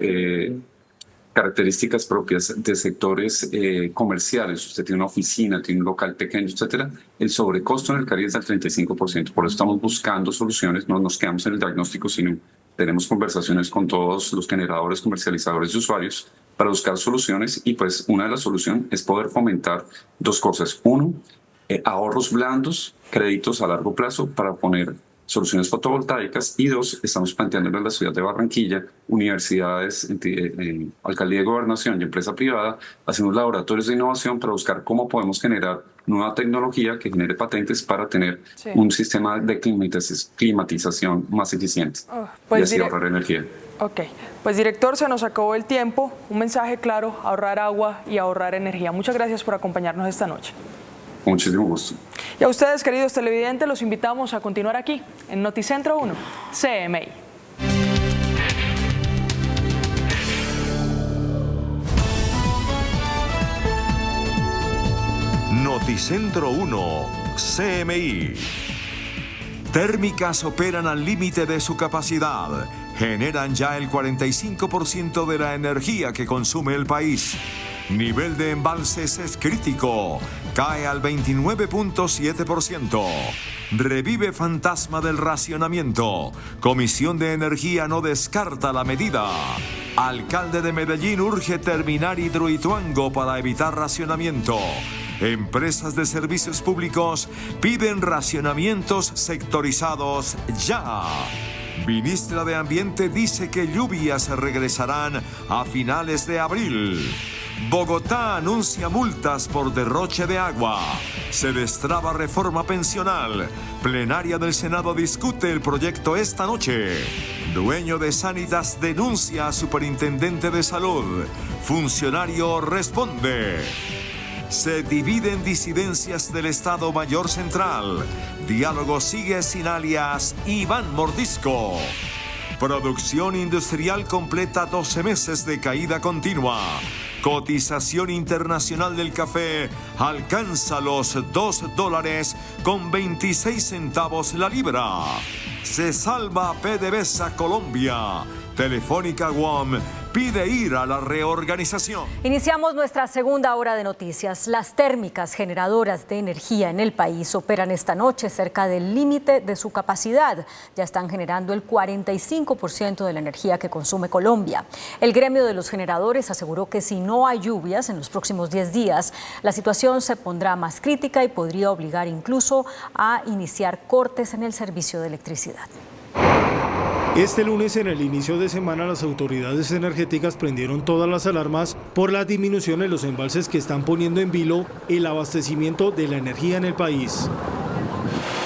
[SPEAKER 15] características propias de sectores comerciales, usted tiene una oficina, tiene un local pequeño, etcétera, el sobrecosto en el Caribe es del 35%. Por eso estamos buscando soluciones, no nos quedamos en el diagnóstico, sino tenemos conversaciones con todos los generadores, comercializadores y usuarios para buscar soluciones, y pues una de las soluciones es poder fomentar dos cosas. Uno, ahorros blandos, créditos a largo plazo para poner soluciones fotovoltaicas, y dos, estamos planteando en la ciudad de Barranquilla, universidades, alcaldía de gobernación y empresa privada, hacemos laboratorios de innovación para buscar cómo podemos generar nueva tecnología que genere patentes para tener un sistema de climatización más eficiente y así ahorrar energía.
[SPEAKER 14] Ok, pues director, se nos acabó el tiempo. Un mensaje claro: ahorrar agua y ahorrar energía. Muchas gracias por acompañarnos esta noche.
[SPEAKER 15] Muchísimo gusto.
[SPEAKER 14] Y a ustedes, queridos televidentes, los invitamos a continuar aquí en Noticentro 1, CMI.
[SPEAKER 1] Noticentro 1, CMI. Térmicas operan al límite de su capacidad. Generan ya el 45% de la energía que consume el país. Nivel de embalses es crítico. Cae al 29.7%. Revive fantasma del racionamiento. Comisión de Energía no descarta la medida. Alcalde de Medellín urge terminar Hidroituango para evitar racionamiento. Empresas de servicios públicos piden racionamientos sectorizados ya. Ministra de Ambiente dice que lluvias regresarán a finales de abril. Bogotá anuncia multas por derroche de agua. Se destraba reforma pensional. Plenaria del Senado discute el proyecto esta noche. Dueño de Sanitas denuncia a superintendente de salud. Funcionario responde. Se dividen disidencias del Estado Mayor Central. Diálogo sigue sin alias Iván Mordisco. Producción industrial completa 12 meses de caída continua. Cotización internacional del café alcanza los $2.26 la libra. Se salva PDVSA Colombia. Telefónica WOM pide ir a la reorganización.
[SPEAKER 2] Iniciamos nuestra segunda hora de noticias. Las térmicas generadoras de energía en el país operan esta noche cerca del límite de su capacidad. Ya están generando el 45% de la energía que consume Colombia. El gremio de los generadores aseguró que si no hay lluvias en los próximos 10 días, la situación se pondrá más crítica y podría obligar incluso a iniciar cortes en el servicio de electricidad.
[SPEAKER 19] Este lunes, en el inicio de semana, las autoridades energéticas prendieron todas las alarmas por la disminución en los embalses que están poniendo en vilo el abastecimiento de la energía en el país.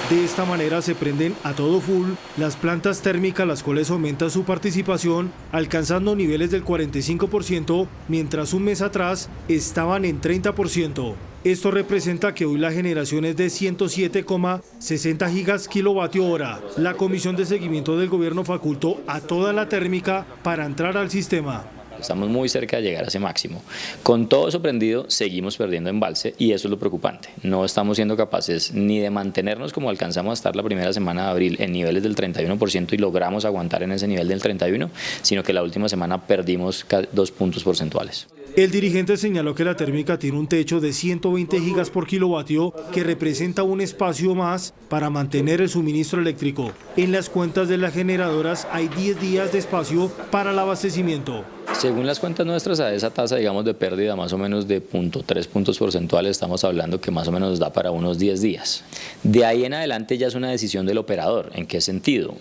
[SPEAKER 19] De esta manera se prenden a todo full las plantas térmicas, las cuales aumentan su participación, alcanzando niveles del 45%, mientras un mes atrás estaban en 30%. Esto representa que hoy la generación es de 107,60 gigas kilovatio hora. La Comisión de Seguimiento del Gobierno facultó a toda la térmica para entrar al sistema.
[SPEAKER 20] Estamos muy cerca de llegar a ese máximo. Con todo eso prendido, seguimos perdiendo embalse y eso es lo preocupante. No estamos siendo capaces ni de mantenernos como alcanzamos a estar la primera semana de abril en niveles del 31% y logramos aguantar en ese nivel del 31%, sino que la última semana perdimos 2 puntos porcentuales.
[SPEAKER 19] El dirigente señaló que la térmica tiene un techo de 120 gigas por kilovatio que representa un espacio más para mantener el suministro eléctrico. En las cuentas de las generadoras hay 10 días de espacio para el abastecimiento.
[SPEAKER 20] Según las cuentas nuestras, a esa tasa, digamos, de pérdida más o menos de 0.3 puntos porcentuales, estamos hablando que más o menos nos da para unos 10 días. De ahí en adelante ya es una decisión del operador. ¿En qué sentido?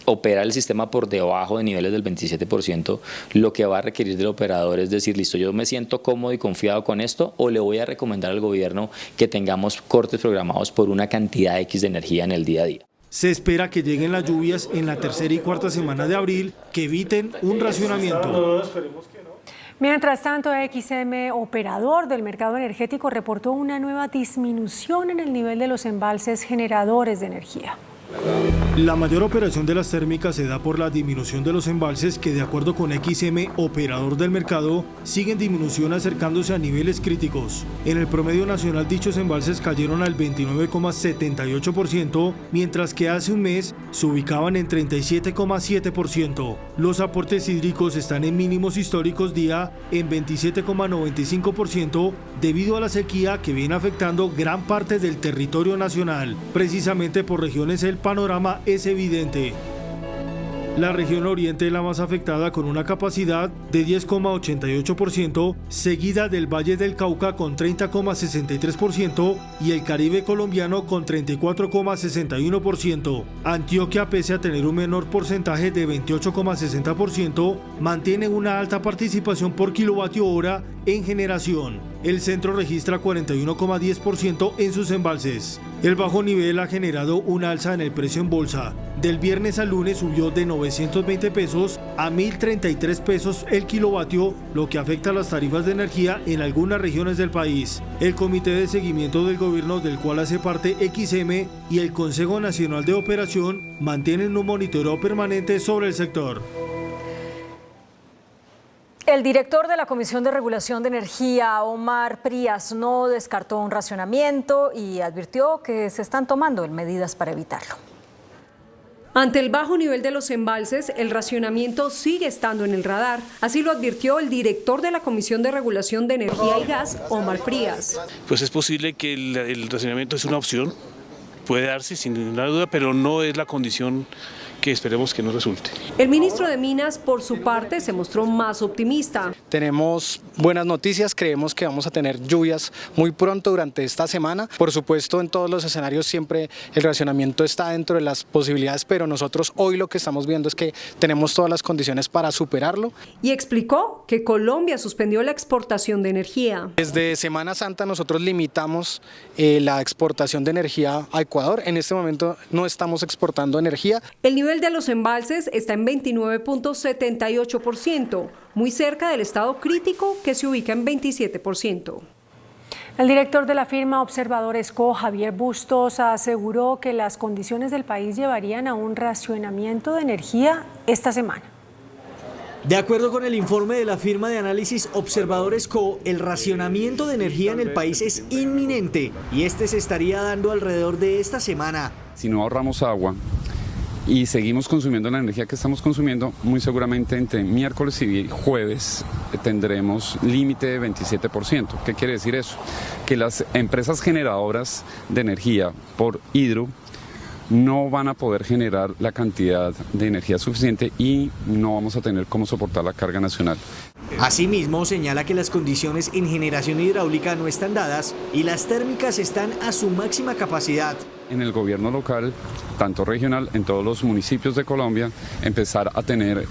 [SPEAKER 20] Opera el sistema por debajo de niveles del 27%, lo que va a requerir del operador es decir, listo, yo me siento cómodo y confiado con esto, o le voy a recomendar al gobierno que tengamos cortes programados por una cantidad X de energía en el día a día.
[SPEAKER 19] Se espera que lleguen las lluvias en la tercera y cuarta semana de abril que eviten un racionamiento.
[SPEAKER 3] Mientras tanto, XM, operador del mercado energético, reportó una nueva disminución en el nivel de los embalses generadores de energía.
[SPEAKER 19] La mayor operación de las térmicas se da por la disminución de los embalses que, de acuerdo con XM, operador del mercado, siguen disminución acercándose a niveles críticos. En el promedio nacional dichos embalses cayeron al 29,78%, mientras que hace un mes se ubicaban en 37,7%. Los aportes hídricos están en mínimos históricos día en 27,95% debido a la sequía que viene afectando gran parte del territorio nacional. Precisamente por regiones el panorama es evidente. La región oriente es la más afectada con una capacidad de 10,88%, seguida del Valle del Cauca con 30,63% y el Caribe colombiano con 34,61%. Antioquia, pese a tener un menor porcentaje de 28,60%, mantiene una alta participación por kilovatio hora en generación. El centro registra 41,10% en sus embalses. El bajo nivel ha generado una alza en el precio en bolsa. Del viernes al lunes subió de 920 pesos a 1.033 pesos el kilovatio, lo que afecta a las tarifas de energía en algunas regiones del país. El Comité de Seguimiento del Gobierno, del cual hace parte XM, y el Consejo Nacional de Operación mantienen un monitoreo permanente sobre el sector.
[SPEAKER 2] El director de la Comisión de Regulación de Energía, Omar Prías, no descartó un racionamiento y advirtió que se están tomando medidas para evitarlo.
[SPEAKER 21] Ante el bajo nivel de los embalses, el racionamiento sigue estando en el radar. Así lo advirtió el director de la Comisión de Regulación de Energía y Gas, Omar Prías.
[SPEAKER 16] Pues es posible que el racionamiento es una opción, puede darse sin ninguna duda, pero no es la condición que esperemos que no resulte.
[SPEAKER 21] El ministro de Minas, por su parte, se mostró más optimista.
[SPEAKER 18] Tenemos buenas noticias, creemos que vamos a tener lluvias muy pronto durante esta semana. Por supuesto, en todos los escenarios siempre el racionamiento está dentro de las posibilidades, pero nosotros hoy lo que estamos viendo es que tenemos todas las condiciones para superarlo.
[SPEAKER 21] Y explicó que Colombia suspendió la exportación de energía.
[SPEAKER 18] Desde Semana Santa nosotros limitamos la exportación de energía a Ecuador. En este momento no estamos exportando energía.
[SPEAKER 21] El nivel de los embalses está en 29,78%, muy cerca del estado crítico que se ubica en 27%.
[SPEAKER 3] El director de la firma Observadores Co, Javier Bustos, aseguró que las condiciones del país llevarían a un racionamiento de energía esta semana.
[SPEAKER 22] De acuerdo con el informe de la firma de análisis Observadores Co, el racionamiento de energía en el país es inminente y este se estaría dando alrededor de esta semana.
[SPEAKER 15] Si no ahorramos agua, y seguimos consumiendo la energía que estamos consumiendo, muy seguramente entre miércoles y jueves tendremos límite de 27%. ¿Qué quiere decir eso? Que las empresas generadoras de energía por hidro no van a poder generar la cantidad de energía suficiente y no vamos a tener cómo soportar la carga nacional.
[SPEAKER 22] Asimismo, señala que las condiciones en generación hidráulica no están dadas y las térmicas están a su máxima capacidad.
[SPEAKER 15] En el gobierno local, tanto regional, en todos los municipios de Colombia, empezar a tener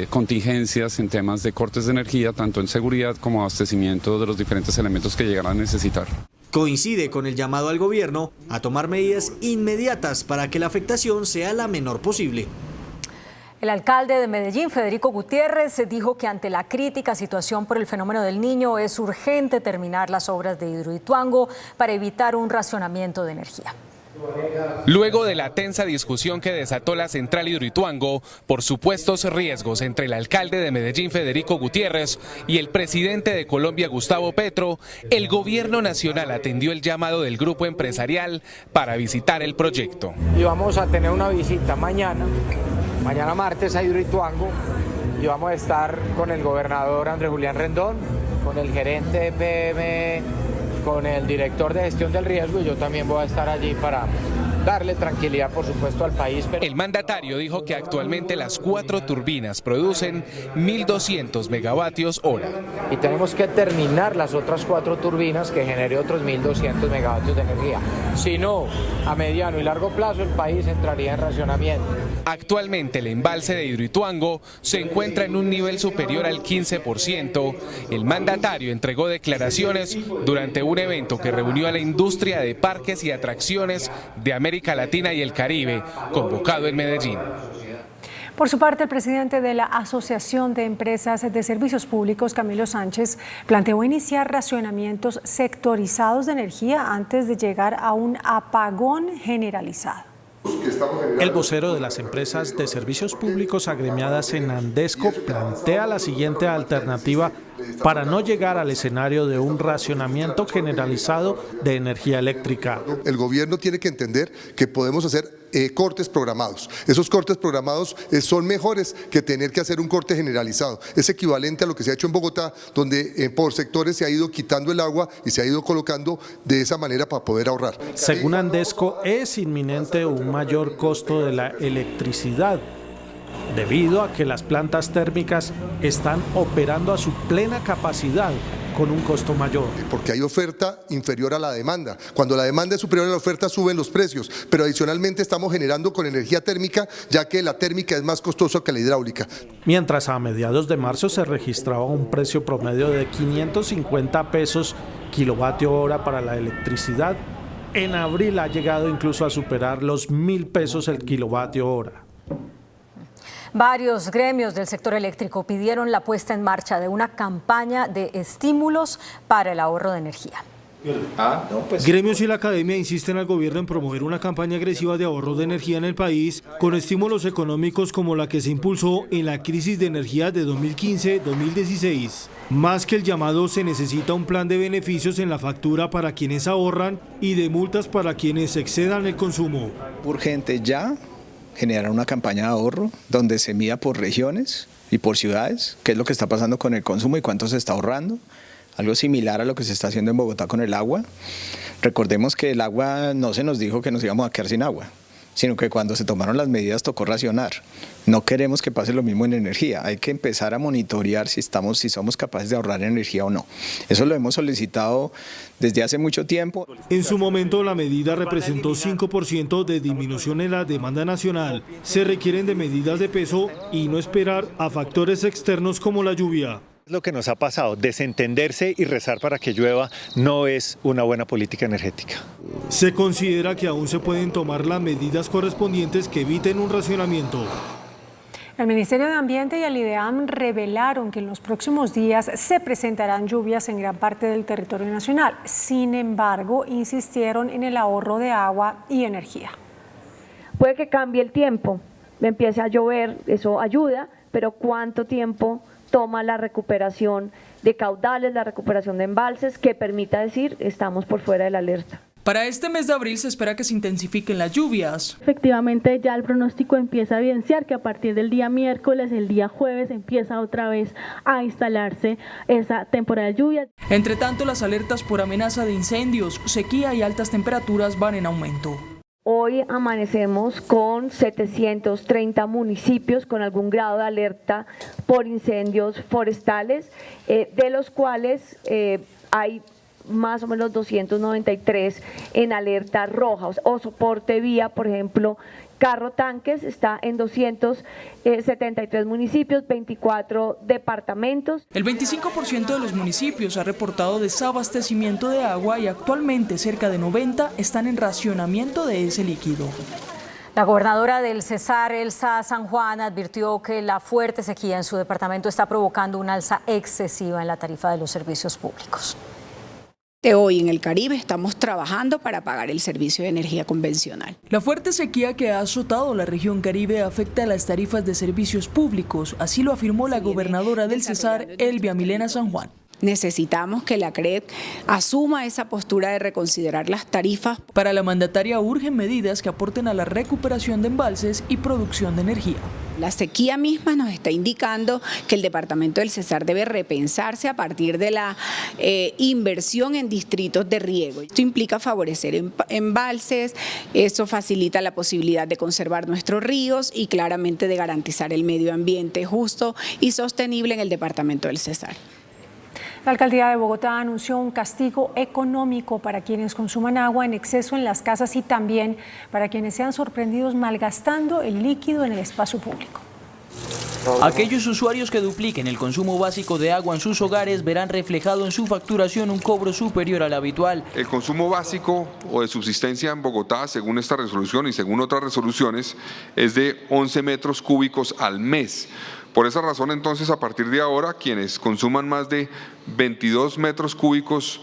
[SPEAKER 15] contingencias en temas de cortes de energía, tanto en seguridad como abastecimiento de los diferentes elementos que llegarán a necesitar.
[SPEAKER 22] Coincide con el llamado al gobierno a tomar medidas inmediatas para que la afectación sea la menor posible.
[SPEAKER 2] El alcalde de Medellín, Federico Gutiérrez, dijo que ante la crítica situación por el fenómeno del Niño es urgente terminar las obras de Hidroituango para evitar un racionamiento de energía.
[SPEAKER 5] Luego de la tensa discusión que desató la central Hidroituango por supuestos riesgos entre el alcalde de Medellín, Federico Gutiérrez, y el presidente de Colombia, Gustavo Petro, el gobierno nacional atendió el llamado del grupo empresarial para visitar el proyecto.
[SPEAKER 7] Y vamos a tener una visita mañana martes a Hidroituango, y vamos a estar con el gobernador Andrés Julián Rendón, con el gerente de PM, con el director de gestión del riesgo, y yo también voy a estar allí para darle tranquilidad, por supuesto, al país.
[SPEAKER 5] El mandatario dijo que actualmente las 4 turbinas producen 1.200 megavatios hora.
[SPEAKER 7] Y tenemos que terminar las otras 4 turbinas que genere otros 1.200 megavatios de energía. Si no, a mediano y largo plazo el país entraría en racionamiento.
[SPEAKER 5] Actualmente el embalse de Hidroituango se encuentra en un nivel superior al 15%. El mandatario entregó declaraciones durante un evento que reunió a la industria de parques y atracciones de América Latina y el Caribe, convocado en Medellín.
[SPEAKER 3] Por su parte, el presidente de la Asociación de Empresas de Servicios Públicos, Camilo Sánchez, planteó iniciar racionamientos sectorizados de energía antes de llegar a un apagón generalizado.
[SPEAKER 23] El vocero de las empresas de servicios públicos agremiadas en Andesco plantea la siguiente alternativa para no llegar al escenario de un racionamiento generalizado de energía eléctrica.
[SPEAKER 24] El gobierno tiene que entender que podemos hacer cortes programados. Esos cortes programados son mejores que tener que hacer un corte generalizado. Es equivalente a lo que se ha hecho en Bogotá, donde por sectores se ha ido quitando el agua y se ha ido colocando de esa manera para poder ahorrar.
[SPEAKER 23] Según Andesco, es inminente un mayor costo de la electricidad, debido a que las plantas térmicas están operando a su plena capacidad con un costo mayor.
[SPEAKER 24] Porque hay oferta inferior a la demanda. Cuando la demanda es superior a la oferta suben los precios, pero adicionalmente estamos generando con energía térmica, ya que la térmica es más costosa que la hidráulica.
[SPEAKER 23] Mientras a mediados de marzo se registraba un precio promedio de 550 pesos kilovatio hora para la electricidad, en abril ha llegado incluso a superar los 1.000 pesos el kilovatio hora.
[SPEAKER 2] Varios gremios del sector eléctrico pidieron la puesta en marcha de una campaña de estímulos para el ahorro de energía.
[SPEAKER 19] Gremios y la academia insisten al gobierno en promover una campaña agresiva de ahorro de energía en el país, con estímulos económicos como la que se impulsó en la crisis de energía de 2015-2016. Más que el llamado, se necesita un plan de beneficios en la factura para quienes ahorran y de multas para quienes excedan el consumo.
[SPEAKER 25] Urgente ya generar una campaña de ahorro donde se mida por regiones y por ciudades, qué es lo que está pasando con el consumo y cuánto se está ahorrando. Algo similar a lo que se está haciendo en Bogotá con el agua. Recordemos que el agua no se nos dijo que nos íbamos a quedar sin agua, sino que cuando se tomaron las medidas tocó racionar. No queremos que pase lo mismo en energía, hay que empezar a monitorear si somos capaces de ahorrar energía o no. Eso lo hemos solicitado desde hace mucho tiempo.
[SPEAKER 19] En su momento la medida representó 5% de disminución en la demanda nacional. Se requieren de medidas de peso y no esperar a factores externos como la lluvia.
[SPEAKER 26] Lo que nos ha pasado, desentenderse y rezar para que llueva, no es una buena política energética.
[SPEAKER 19] Se considera que aún se pueden tomar las medidas correspondientes que eviten un racionamiento.
[SPEAKER 3] El Ministerio de Ambiente y el IDEAM revelaron que en los próximos días se presentarán lluvias en gran parte del territorio nacional. Sin embargo, insistieron en el ahorro de agua y energía.
[SPEAKER 27] Puede que cambie el tiempo, empiece a llover, eso ayuda, pero ¿cuánto tiempo toma la recuperación de caudales, la recuperación de embalses, que permita decir estamos por fuera de la alerta?
[SPEAKER 14] Para este mes de abril se espera que se intensifiquen las lluvias.
[SPEAKER 27] Efectivamente, ya el pronóstico empieza a evidenciar que a partir del día miércoles, el día jueves, empieza otra vez a instalarse esa temporada de lluvia.
[SPEAKER 14] Entre tanto, las alertas por amenaza de incendios, sequía y altas temperaturas van en aumento.
[SPEAKER 27] Hoy amanecemos con 730 municipios con algún grado de alerta por incendios forestales, de los cuales hay más o menos 293 en alerta roja o soporte vía, por ejemplo, carro tanques está en 273 municipios, 24 departamentos.
[SPEAKER 14] El 25% de los municipios ha reportado desabastecimiento de agua y actualmente cerca de 90 están en racionamiento de ese líquido.
[SPEAKER 2] La gobernadora del Cesar, Elsa San Juan, advirtió que la fuerte sequía en su departamento está provocando una alza excesiva en la tarifa de los servicios públicos.
[SPEAKER 6] Hoy en el Caribe estamos trabajando para pagar el servicio de energía convencional.
[SPEAKER 14] La fuerte sequía que ha azotado la región Caribe afecta a las tarifas de servicios públicos, así lo afirmó la gobernadora del Cesar, Elvia Milena San Juan.
[SPEAKER 6] Necesitamos que la CREC asuma esa postura de reconsiderar las tarifas.
[SPEAKER 14] Para la mandataria urgen medidas que aporten a la recuperación de embalses y producción de energía.
[SPEAKER 6] La sequía misma nos está indicando que el departamento del Cesar debe repensarse a partir de la inversión en distritos de riego. Esto implica favorecer embalses, eso facilita la posibilidad de conservar nuestros ríos y claramente de garantizar el medio ambiente justo y sostenible en el departamento del Cesar.
[SPEAKER 3] La alcaldía de Bogotá anunció un castigo económico para quienes consuman agua en exceso en las casas y también para quienes sean sorprendidos malgastando el líquido en el espacio público.
[SPEAKER 8] Aquellos usuarios que dupliquen el consumo básico de agua en sus hogares verán reflejado en su facturación un cobro superior al habitual.
[SPEAKER 9] El consumo básico o de subsistencia en Bogotá, según esta resolución y según otras resoluciones, es de 11 metros cúbicos al mes. Por esa razón, entonces, a partir de ahora, quienes consuman más de 22 metros cúbicos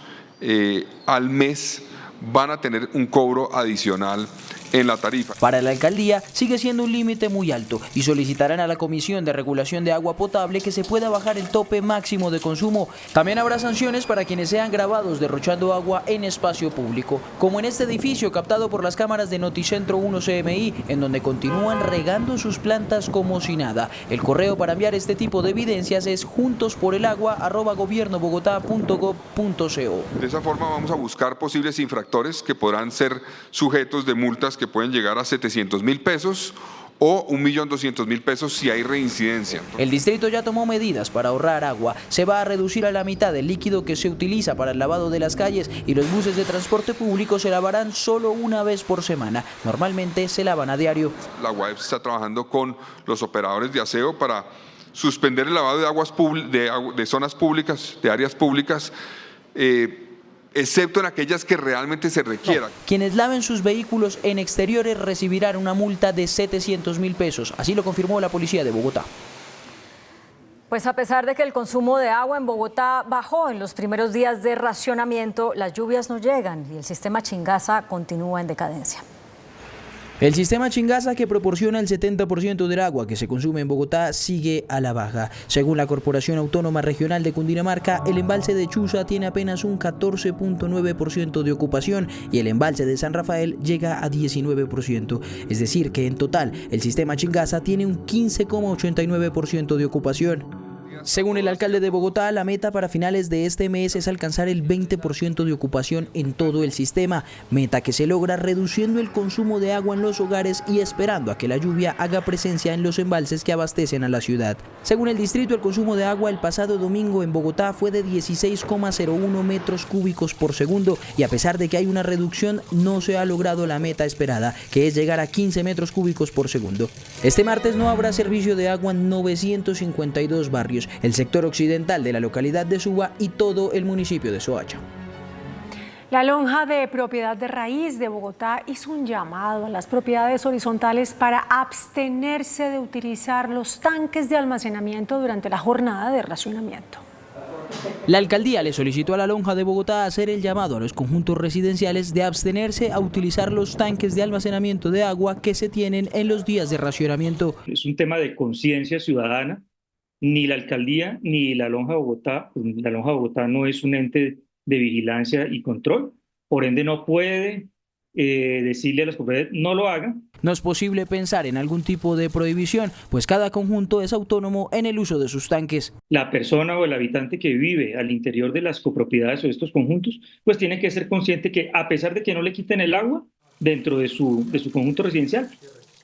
[SPEAKER 9] al mes van a tener un cobro adicional en la tarifa.
[SPEAKER 8] Para la alcaldía sigue siendo un límite muy alto y solicitarán a la Comisión de Regulación de Agua Potable que se pueda bajar el tope máximo de consumo. También habrá sanciones para quienes sean grabados derrochando agua en espacio público, como en este edificio captado por las cámaras de Noticentro 1 CMI, en donde continúan regando sus plantas como si nada. El correo para enviar este tipo de evidencias es juntosporelagua@gobiernobogotá.gov.co.
[SPEAKER 9] De esa forma vamos a buscar posibles infractores que podrán ser sujetos de multas que pueden llegar a 700.000 pesos o 1.200.000 pesos si hay reincidencia.
[SPEAKER 8] El distrito ya tomó medidas para ahorrar agua. Se va a reducir a la mitad el líquido que se utiliza para el lavado de las calles y los buses de transporte público se lavarán solo una vez por semana. Normalmente se lavan a diario.
[SPEAKER 9] La UAEP está trabajando con los operadores de aseo para suspender el lavado de aguas de zonas públicas, de áreas públicas, excepto en aquellas que realmente se requieran.
[SPEAKER 8] Quienes laven sus vehículos en exteriores recibirán una multa de 700.000 pesos, así lo confirmó la policía de Bogotá.
[SPEAKER 2] Pues a pesar de que el consumo de agua en Bogotá bajó en los primeros días de racionamiento, las lluvias no llegan y el sistema Chingaza continúa en decadencia.
[SPEAKER 8] El sistema Chingaza, que proporciona el 70% del agua que se consume en Bogotá, sigue a la baja. Según la Corporación Autónoma Regional de Cundinamarca, el embalse de Chuza tiene apenas un 14.9% de ocupación y el embalse de San Rafael llega a 19%. Es decir, que en total el sistema Chingaza tiene un 15.89% de ocupación. Según el alcalde de Bogotá, la meta para finales de este mes es alcanzar el 20% de ocupación en todo el sistema, meta que se logra reduciendo el consumo de agua en los hogares y esperando a que la lluvia haga presencia en los embalses que abastecen a la ciudad. Según el distrito, el consumo de agua el pasado domingo en Bogotá fue de 16,01 metros cúbicos por segundo y a pesar de que hay una reducción, no se ha logrado la meta esperada, que es llegar a 15 metros cúbicos por segundo. Este martes no habrá servicio de agua en 952 barrios, el sector occidental de la localidad de Suba y todo el municipio de Soacha.
[SPEAKER 3] La Lonja de Propiedad de Raíz de Bogotá hizo un llamado a las propiedades horizontales para abstenerse de utilizar los tanques de almacenamiento durante la jornada de racionamiento.
[SPEAKER 8] La alcaldía le solicitó a la Lonja de Bogotá hacer el llamado a los conjuntos residenciales de abstenerse a utilizar los tanques de almacenamiento de agua que se tienen en los días de racionamiento.
[SPEAKER 10] Es un tema de conciencia ciudadana. Ni la alcaldía ni la Lonja de Bogotá, la Lonja de Bogotá no es un ente de vigilancia y control, por ende no puede decirle a las comunidades no lo hagan.
[SPEAKER 8] No es posible pensar en algún tipo de prohibición, pues cada conjunto es autónomo en el uso de sus tanques.
[SPEAKER 10] La persona o el habitante que vive al interior de las copropiedades o de estos conjuntos, pues tiene que ser consciente que a pesar de que no le quiten el agua dentro de su conjunto residencial,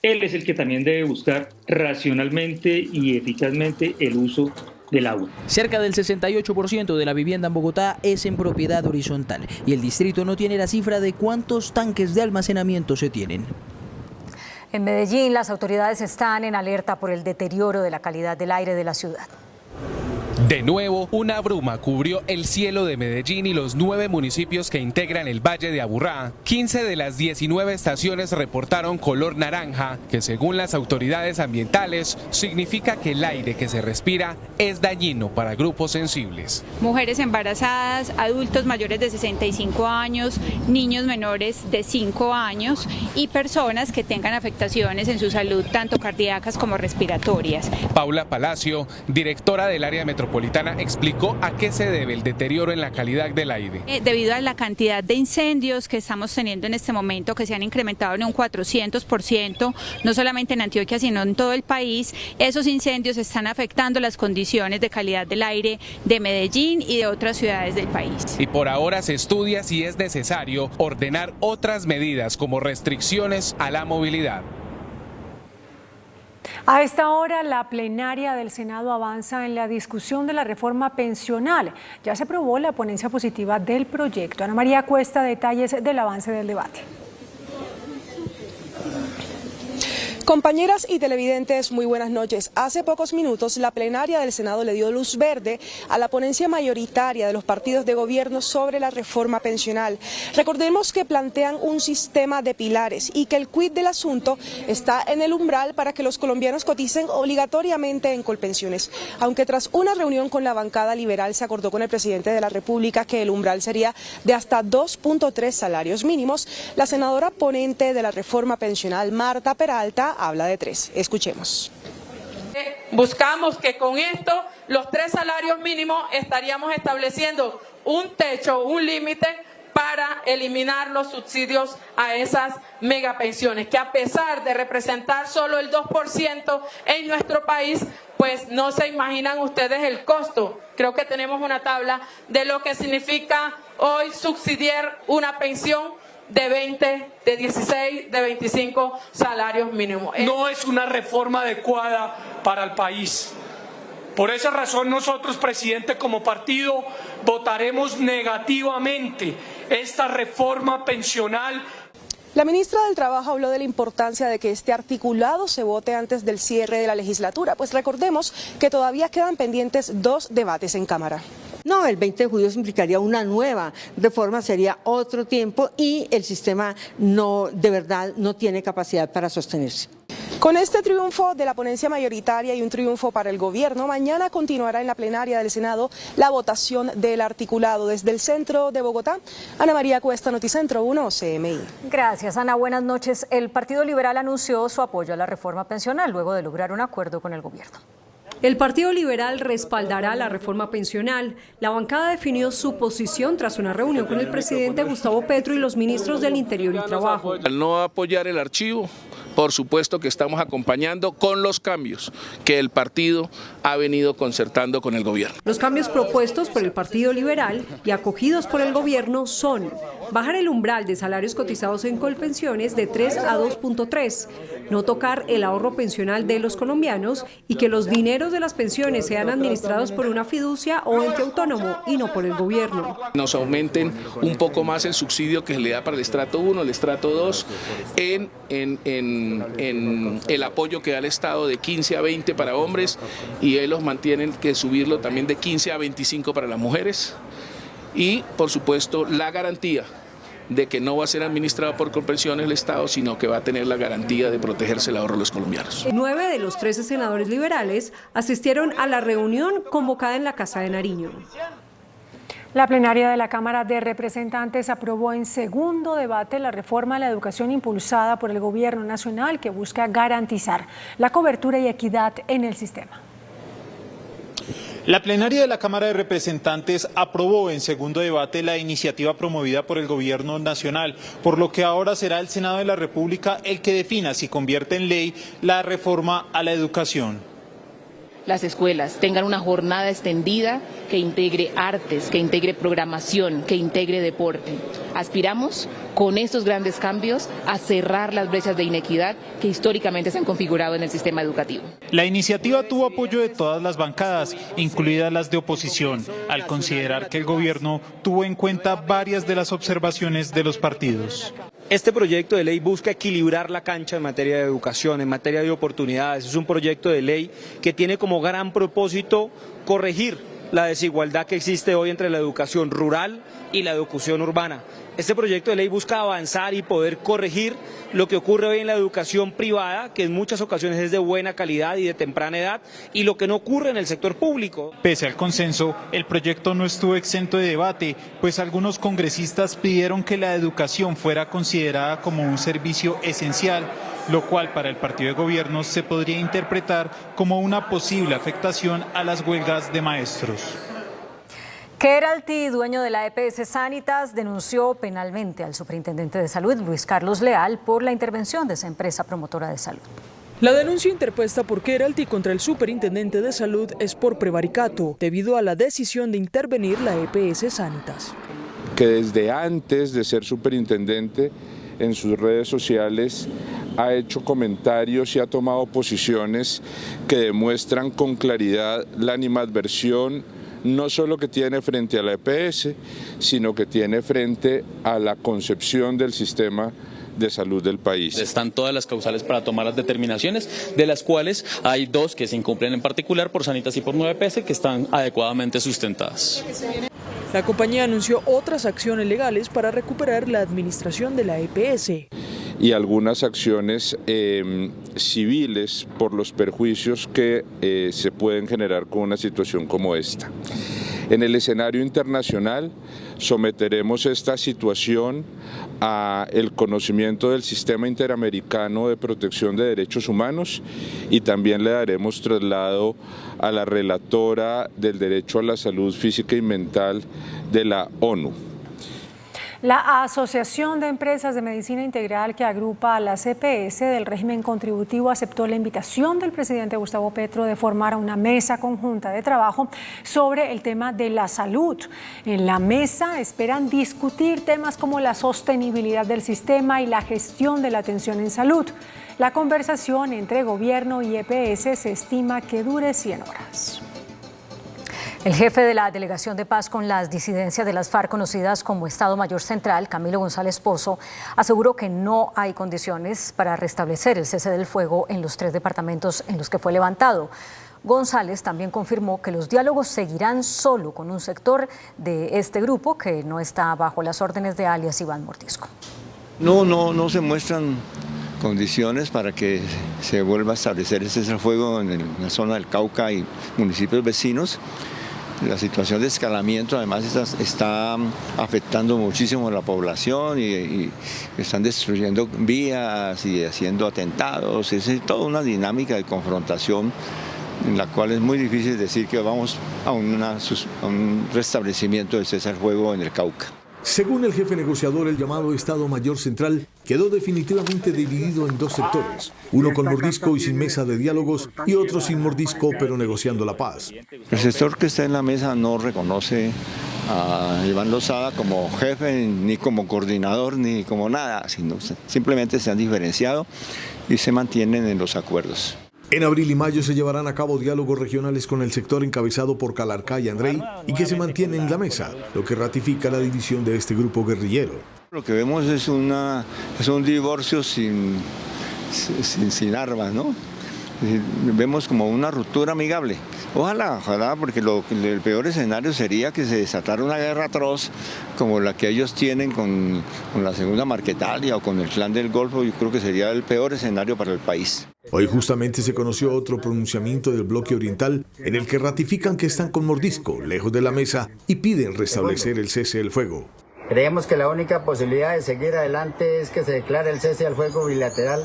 [SPEAKER 10] él es el que también debe buscar racionalmente y eficazmente el uso del agua.
[SPEAKER 8] Cerca del 68% de la vivienda en Bogotá es en propiedad horizontal y el distrito no tiene la cifra de cuántos tanques de almacenamiento se tienen.
[SPEAKER 2] En Medellín, las autoridades están en alerta por el deterioro de la calidad del aire de la ciudad.
[SPEAKER 5] De nuevo, una bruma cubrió el cielo de Medellín y los 9 municipios que integran el Valle de Aburrá. 15 de las 19 estaciones reportaron color naranja, que según las autoridades ambientales significa que el aire que se respira es dañino para grupos sensibles.
[SPEAKER 1] Mujeres embarazadas, adultos mayores de 65 años, niños menores de 5 años y personas que tengan afectaciones en su salud, tanto cardíacas como respiratorias.
[SPEAKER 5] Paula Palacio, directora del área metropolitana, explicó a qué se debe el deterioro en la calidad del aire.
[SPEAKER 1] Debido a la cantidad de incendios que estamos teniendo en este momento, que se han incrementado en un 400%, no solamente en Antioquia, sino en todo el país, esos incendios están afectando las condiciones de calidad del aire de Medellín y de otras ciudades del país.
[SPEAKER 5] Y por ahora se estudia si es necesario ordenar otras medidas como restricciones a la movilidad.
[SPEAKER 3] A esta hora, la plenaria del Senado avanza en la discusión de la reforma pensional. Ya se aprobó la ponencia positiva del proyecto. Ana María Cuesta, detalles del avance del debate.
[SPEAKER 4] Compañeras y televidentes, muy buenas noches. Hace pocos minutos la plenaria del Senado le dio luz verde a la ponencia mayoritaria de los partidos de gobierno sobre la reforma pensional. Recordemos que plantean un sistema de pilares y que el quid del asunto está en el umbral para que los colombianos coticen obligatoriamente en Colpensiones. Aunque tras una reunión con la bancada liberal se acordó con el presidente de la República que el umbral sería de hasta 2.3 salarios mínimos, la senadora ponente de la reforma pensional, Marta Peralta, habla de 3. Escuchemos.
[SPEAKER 11] Buscamos que con esto, los 3 salarios mínimos, estaríamos estableciendo un techo, un límite para eliminar los subsidios a esas megapensiones, que a pesar de representar solo el 2% en nuestro país, pues no se imaginan ustedes el costo. Creo que tenemos una tabla de lo que significa hoy subsidiar una pensión de 20, de 16, de 25 salarios mínimos.
[SPEAKER 12] No es una reforma adecuada para el país. Por esa razón nosotros, presidente, como partido, votaremos negativamente esta reforma pensional.
[SPEAKER 4] La ministra del Trabajo habló de la importancia de que este articulado se vote antes del cierre de la legislatura, pues recordemos que todavía quedan pendientes 2 debates en Cámara.
[SPEAKER 13] No, el 20 de julio implicaría una nueva reforma, sería otro tiempo y el sistema de verdad no tiene capacidad para sostenerse.
[SPEAKER 4] Con este triunfo de la ponencia mayoritaria y un triunfo para el gobierno, mañana continuará en la plenaria del Senado la votación del articulado. Desde el centro de Bogotá, Ana María Cuesta, Noticentro 1, CMI.
[SPEAKER 2] Gracias, Ana. Buenas noches. El Partido Liberal anunció su apoyo a la reforma pensional luego de lograr un acuerdo con el gobierno.
[SPEAKER 21] El Partido Liberal respaldará la reforma pensional. La bancada definió su posición tras una reunión con el presidente Gustavo Petro y los ministros del Interior y Trabajo.
[SPEAKER 17] Al no apoyar el archivo, por supuesto que estamos acompañando con los cambios que el partido ha venido concertando con el gobierno.
[SPEAKER 21] Los cambios propuestos por el Partido Liberal y acogidos por el gobierno son bajar el umbral de salarios cotizados en Colpensiones de 3 a 2.3, no tocar el ahorro pensional de los colombianos y que los dineros de las pensiones sean administrados por una fiducia o ente autónomo y no por el gobierno.
[SPEAKER 17] Nos aumenten un poco más el subsidio que se le da para el estrato 1, el estrato 2, en el apoyo que da el Estado de 15 a 20 para hombres y ellos mantienen que subirlo también de 15 a 25 para las mujeres y por supuesto la garantía de que no va a ser administrado por Colpensiones el Estado, sino que va a tener la garantía de protegerse el ahorro de los colombianos.
[SPEAKER 21] 9 de los 13 senadores liberales asistieron a la reunión convocada en la Casa de Nariño.
[SPEAKER 3] La plenaria de la Cámara de Representantes aprobó en segundo debate la reforma a la educación impulsada por el Gobierno Nacional que busca garantizar la cobertura y equidad en el sistema.
[SPEAKER 7] La plenaria de la Cámara de Representantes aprobó en segundo debate la iniciativa promovida por el Gobierno Nacional, por lo que ahora será el Senado de la República el que defina si convierte en ley la reforma a la educación.
[SPEAKER 15] Las escuelas tengan una jornada extendida que integre artes, que integre programación, que integre deporte. Aspiramos con estos grandes cambios a cerrar las brechas de inequidad que históricamente se han configurado en el sistema educativo.
[SPEAKER 7] La iniciativa tuvo apoyo de todas las bancadas, incluidas las de oposición, al considerar que el gobierno tuvo en cuenta varias de las observaciones de los partidos.
[SPEAKER 16] Este proyecto de ley busca equilibrar la cancha en materia de educación, en materia de oportunidades. Es un proyecto de ley que tiene como gran propósito corregir la desigualdad que existe hoy entre la educación rural y la educación urbana. Este proyecto de ley busca avanzar y poder corregir lo que ocurre hoy en la educación privada, que en muchas ocasiones es de buena calidad y de temprana edad, y lo que no ocurre en el sector público.
[SPEAKER 7] Pese al consenso, el proyecto no estuvo exento de debate, pues algunos congresistas pidieron que la educación fuera considerada como un servicio esencial, lo cual para el partido de gobierno se podría interpretar como una posible afectación a las huelgas de maestros.
[SPEAKER 2] Keralty, dueño de la EPS Sanitas, denunció penalmente al superintendente de salud, Luis Carlos Leal, por la intervención de esa empresa promotora de salud.
[SPEAKER 18] La denuncia interpuesta por Keralty contra el superintendente de salud es por prevaricato, debido a la decisión de intervenir la EPS Sanitas.
[SPEAKER 20] Que desde antes de ser superintendente, en sus redes sociales ha hecho comentarios y ha tomado posiciones que demuestran con claridad la animadversión no solo que tiene frente a la EPS, sino que tiene frente a la concepción del sistema de salud del país.
[SPEAKER 22] Están todas las causales para tomar las determinaciones, de las cuales hay dos que se incumplen en particular por Sanitas y por 9PS que están adecuadamente sustentadas.
[SPEAKER 18] La compañía anunció otras acciones legales para recuperar la administración de la EPS.
[SPEAKER 20] Y algunas acciones civiles por los perjuicios que se pueden generar con una situación como esta. En el escenario internacional someteremos esta situación a el conocimiento del Sistema Interamericano de Protección de Derechos Humanos y también le daremos traslado a la relatora del derecho a la salud física y mental de la ONU.
[SPEAKER 3] La Asociación de Empresas de Medicina Integral, que agrupa a las EPS del régimen contributivo, aceptó la invitación del presidente Gustavo Petro de formar una mesa conjunta de trabajo sobre el tema de la salud. En la mesa esperan discutir temas como la sostenibilidad del sistema y la gestión de la atención en salud. La conversación entre gobierno y EPS se estima que dure 100 horas.
[SPEAKER 2] El jefe de la Delegación de Paz con las disidencias de las FARC, conocidas como Estado Mayor Central, Camilo González Pozo, aseguró que no hay condiciones para restablecer el cese del fuego en los 3 departamentos en los que fue levantado. González también confirmó que los diálogos seguirán solo con un sector de este grupo que no está bajo las órdenes de alias Iván Mordisco.
[SPEAKER 24] No se muestran condiciones para que se vuelva a establecer el cese del fuego en la zona del Cauca y municipios vecinos. La situación de escalamiento además está afectando muchísimo a la población y están destruyendo vías y haciendo atentados. Es toda una dinámica de confrontación en la cual es muy difícil decir que vamos a un restablecimiento del cese al fuego en el Cauca.
[SPEAKER 28] Según el jefe negociador, el llamado Estado Mayor Central quedó definitivamente dividido en 2 sectores, uno con mordisco y sin mesa de diálogos y otro sin mordisco pero negociando la paz.
[SPEAKER 24] El sector que está en la mesa no reconoce a Iván Lozada como jefe, ni como coordinador, ni como nada, sino simplemente se han diferenciado y se mantienen en los acuerdos.
[SPEAKER 28] En abril y mayo se llevarán a cabo diálogos regionales con el sector encabezado por Calarcá y Andrei y que se mantiene en la mesa, lo que ratifica la división de este grupo guerrillero.
[SPEAKER 24] Lo que vemos es un divorcio sin armas, ¿no? Vemos como una ruptura amigable. Ojalá, porque el peor escenario sería que se desatara una guerra atroz como la que ellos tienen con la segunda Marquetalia o con el Clan del Golfo. Yo creo que sería el peor escenario para el país.
[SPEAKER 28] Hoy justamente se conoció otro pronunciamiento del bloque oriental en el que ratifican que están con mordisco, lejos de la mesa, y piden restablecer el cese del fuego.
[SPEAKER 29] Creemos que la única posibilidad de seguir adelante es que se declare el cese al fuego bilateral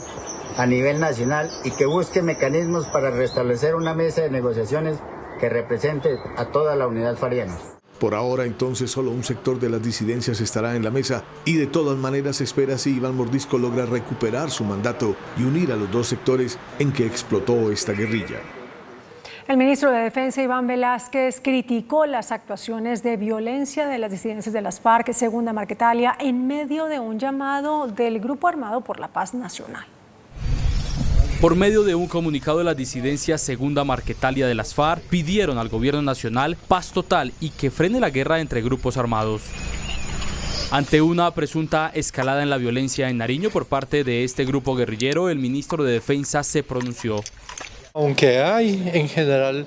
[SPEAKER 29] a nivel nacional y que busque mecanismos para restablecer una mesa de negociaciones que represente a toda la unidad fariana.
[SPEAKER 28] Por ahora, entonces, solo un sector de las disidencias estará en la mesa y de todas maneras se espera si Iván Mordisco logra recuperar su mandato y unir a los dos sectores en que explotó esta guerrilla.
[SPEAKER 3] El ministro de Defensa, Iván Velásquez, criticó las actuaciones de violencia de las disidencias de las FARC, Segunda Marquetalia, en medio de un llamado del Grupo Armado por la Paz Nacional.
[SPEAKER 6] Por medio de un comunicado de las disidencias Segunda Marquetalia de las FARC, pidieron al gobierno nacional paz total y que frene la guerra entre grupos armados. Ante una presunta escalada en la violencia en Nariño por parte de este grupo guerrillero, el ministro de Defensa se pronunció.
[SPEAKER 9] Aunque hay en general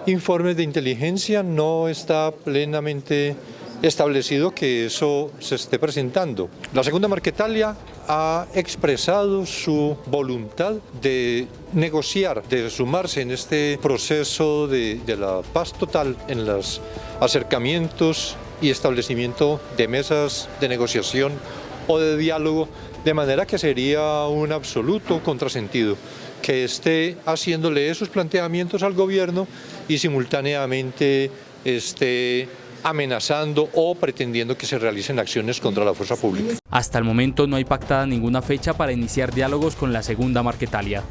[SPEAKER 9] informes de inteligencia, no está plenamente establecido que eso se esté presentando. La Segunda Marquetalia ha expresado su voluntad de negociar, de sumarse en este proceso de la paz total en los acercamientos y establecimiento de mesas de negociación o de diálogo, de manera que sería un absoluto contrasentido que esté haciéndole esos planteamientos al gobierno y simultáneamente esté amenazando o pretendiendo que se realicen acciones contra la fuerza pública.
[SPEAKER 6] Hasta el momento no hay pactada ninguna fecha para iniciar diálogos con la Segunda Marquetalia.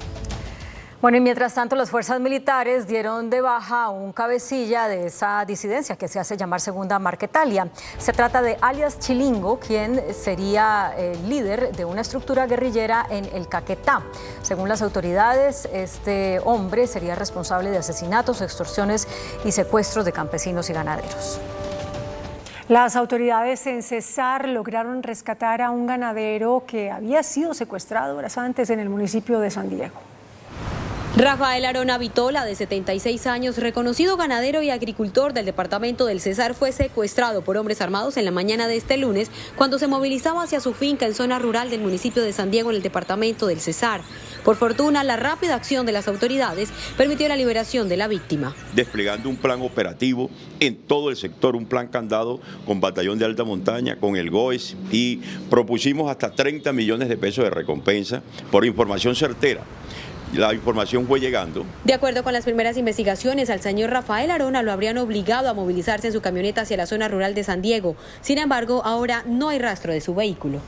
[SPEAKER 2] Bueno, y mientras tanto, las fuerzas militares dieron de baja a un cabecilla de esa disidencia que se hace llamar Segunda Marquetalia. Se trata de alias Chilingo, quien sería el líder de una estructura guerrillera en el Caquetá. Según las autoridades, este hombre sería responsable de asesinatos, extorsiones y secuestros de campesinos y ganaderos.
[SPEAKER 3] Las autoridades en Cesar lograron rescatar a un ganadero que había sido secuestrado horas antes en el municipio de San Diego.
[SPEAKER 10] Rafael Arona Vitola, de 76 años, reconocido ganadero y agricultor del departamento del Cesar, fue secuestrado por hombres armados en la mañana de este lunes cuando se movilizaba hacia su finca en zona rural del municipio de San Diego, en el departamento del Cesar. Por fortuna, la rápida acción de las autoridades permitió la liberación de la víctima.
[SPEAKER 14] Desplegando un plan operativo en todo el sector, un plan candado con batallón de alta montaña, con el GOES, y propusimos hasta 30 millones de pesos de recompensa por información certera. La información fue llegando.
[SPEAKER 10] De acuerdo con las primeras investigaciones, al señor Rafael Arona lo habrían obligado a movilizarse en su camioneta hacia la zona rural de San Diego. Sin embargo, ahora no hay rastro de su vehículo.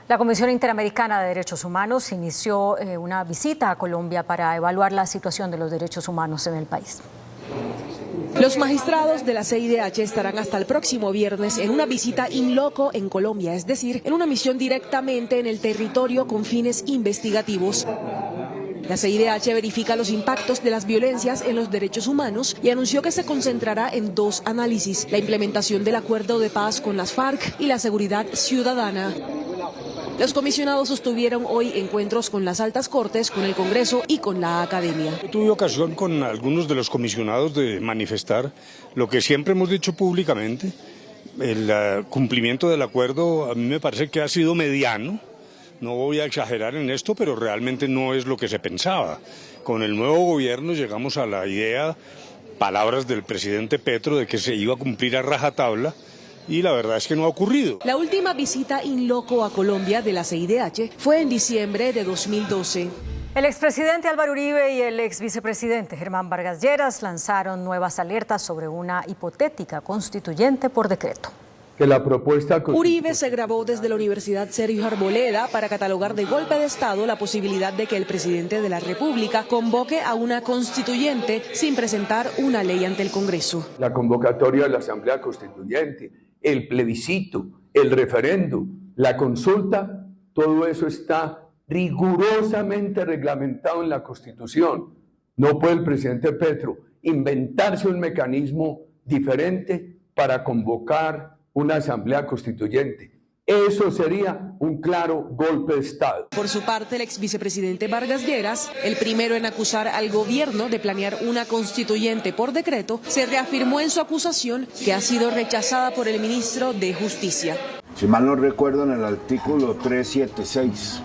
[SPEAKER 2] La Comisión Interamericana de Derechos Humanos inició una visita a Colombia para evaluar la situación de los derechos humanos en el país.
[SPEAKER 19] Los magistrados de la CIDH estarán hasta el próximo viernes en una visita in loco en Colombia, es decir, en una misión directamente en el territorio con fines investigativos. La CIDH verifica los impactos de las violencias en los derechos humanos y anunció que se concentrará en dos análisis: la implementación del acuerdo de paz con las FARC y la seguridad ciudadana. Los comisionados sostuvieron hoy encuentros con las altas cortes, con el Congreso y con la academia.
[SPEAKER 23] Tuve ocasión con algunos de los comisionados de manifestar lo que siempre hemos dicho públicamente: el cumplimiento del acuerdo a mí me parece que ha sido mediano. No voy a exagerar en esto, pero realmente no es lo que se pensaba. Con el nuevo gobierno llegamos a la idea, palabras del presidente Petro, de que se iba a cumplir a rajatabla, y la verdad es que no ha ocurrido.
[SPEAKER 19] La última visita in loco a Colombia de la CIDH fue en diciembre de 2012.
[SPEAKER 2] El expresidente Álvaro Uribe y el exvicepresidente Germán Vargas Lleras lanzaron nuevas alertas sobre una hipotética constituyente por decreto.
[SPEAKER 25] La propuesta...
[SPEAKER 19] Uribe se grabó desde la Universidad Sergio Arboleda para catalogar de golpe de Estado la posibilidad de que el presidente de la República convoque a una constituyente sin presentar una ley ante el Congreso.
[SPEAKER 25] La convocatoria de la Asamblea Constituyente, el plebiscito, el referendo, la consulta, todo eso está rigurosamente reglamentado en la Constitución. No puede el presidente Petro inventarse un mecanismo diferente para convocar una asamblea constituyente. Eso sería un claro golpe de Estado.
[SPEAKER 19] Por su parte, el exvicepresidente Vargas Lleras, el primero en acusar al gobierno de planear una constituyente por decreto, se reafirmó en su acusación, que ha sido rechazada por el ministro de Justicia.
[SPEAKER 26] Si mal no recuerdo, en el artículo 376,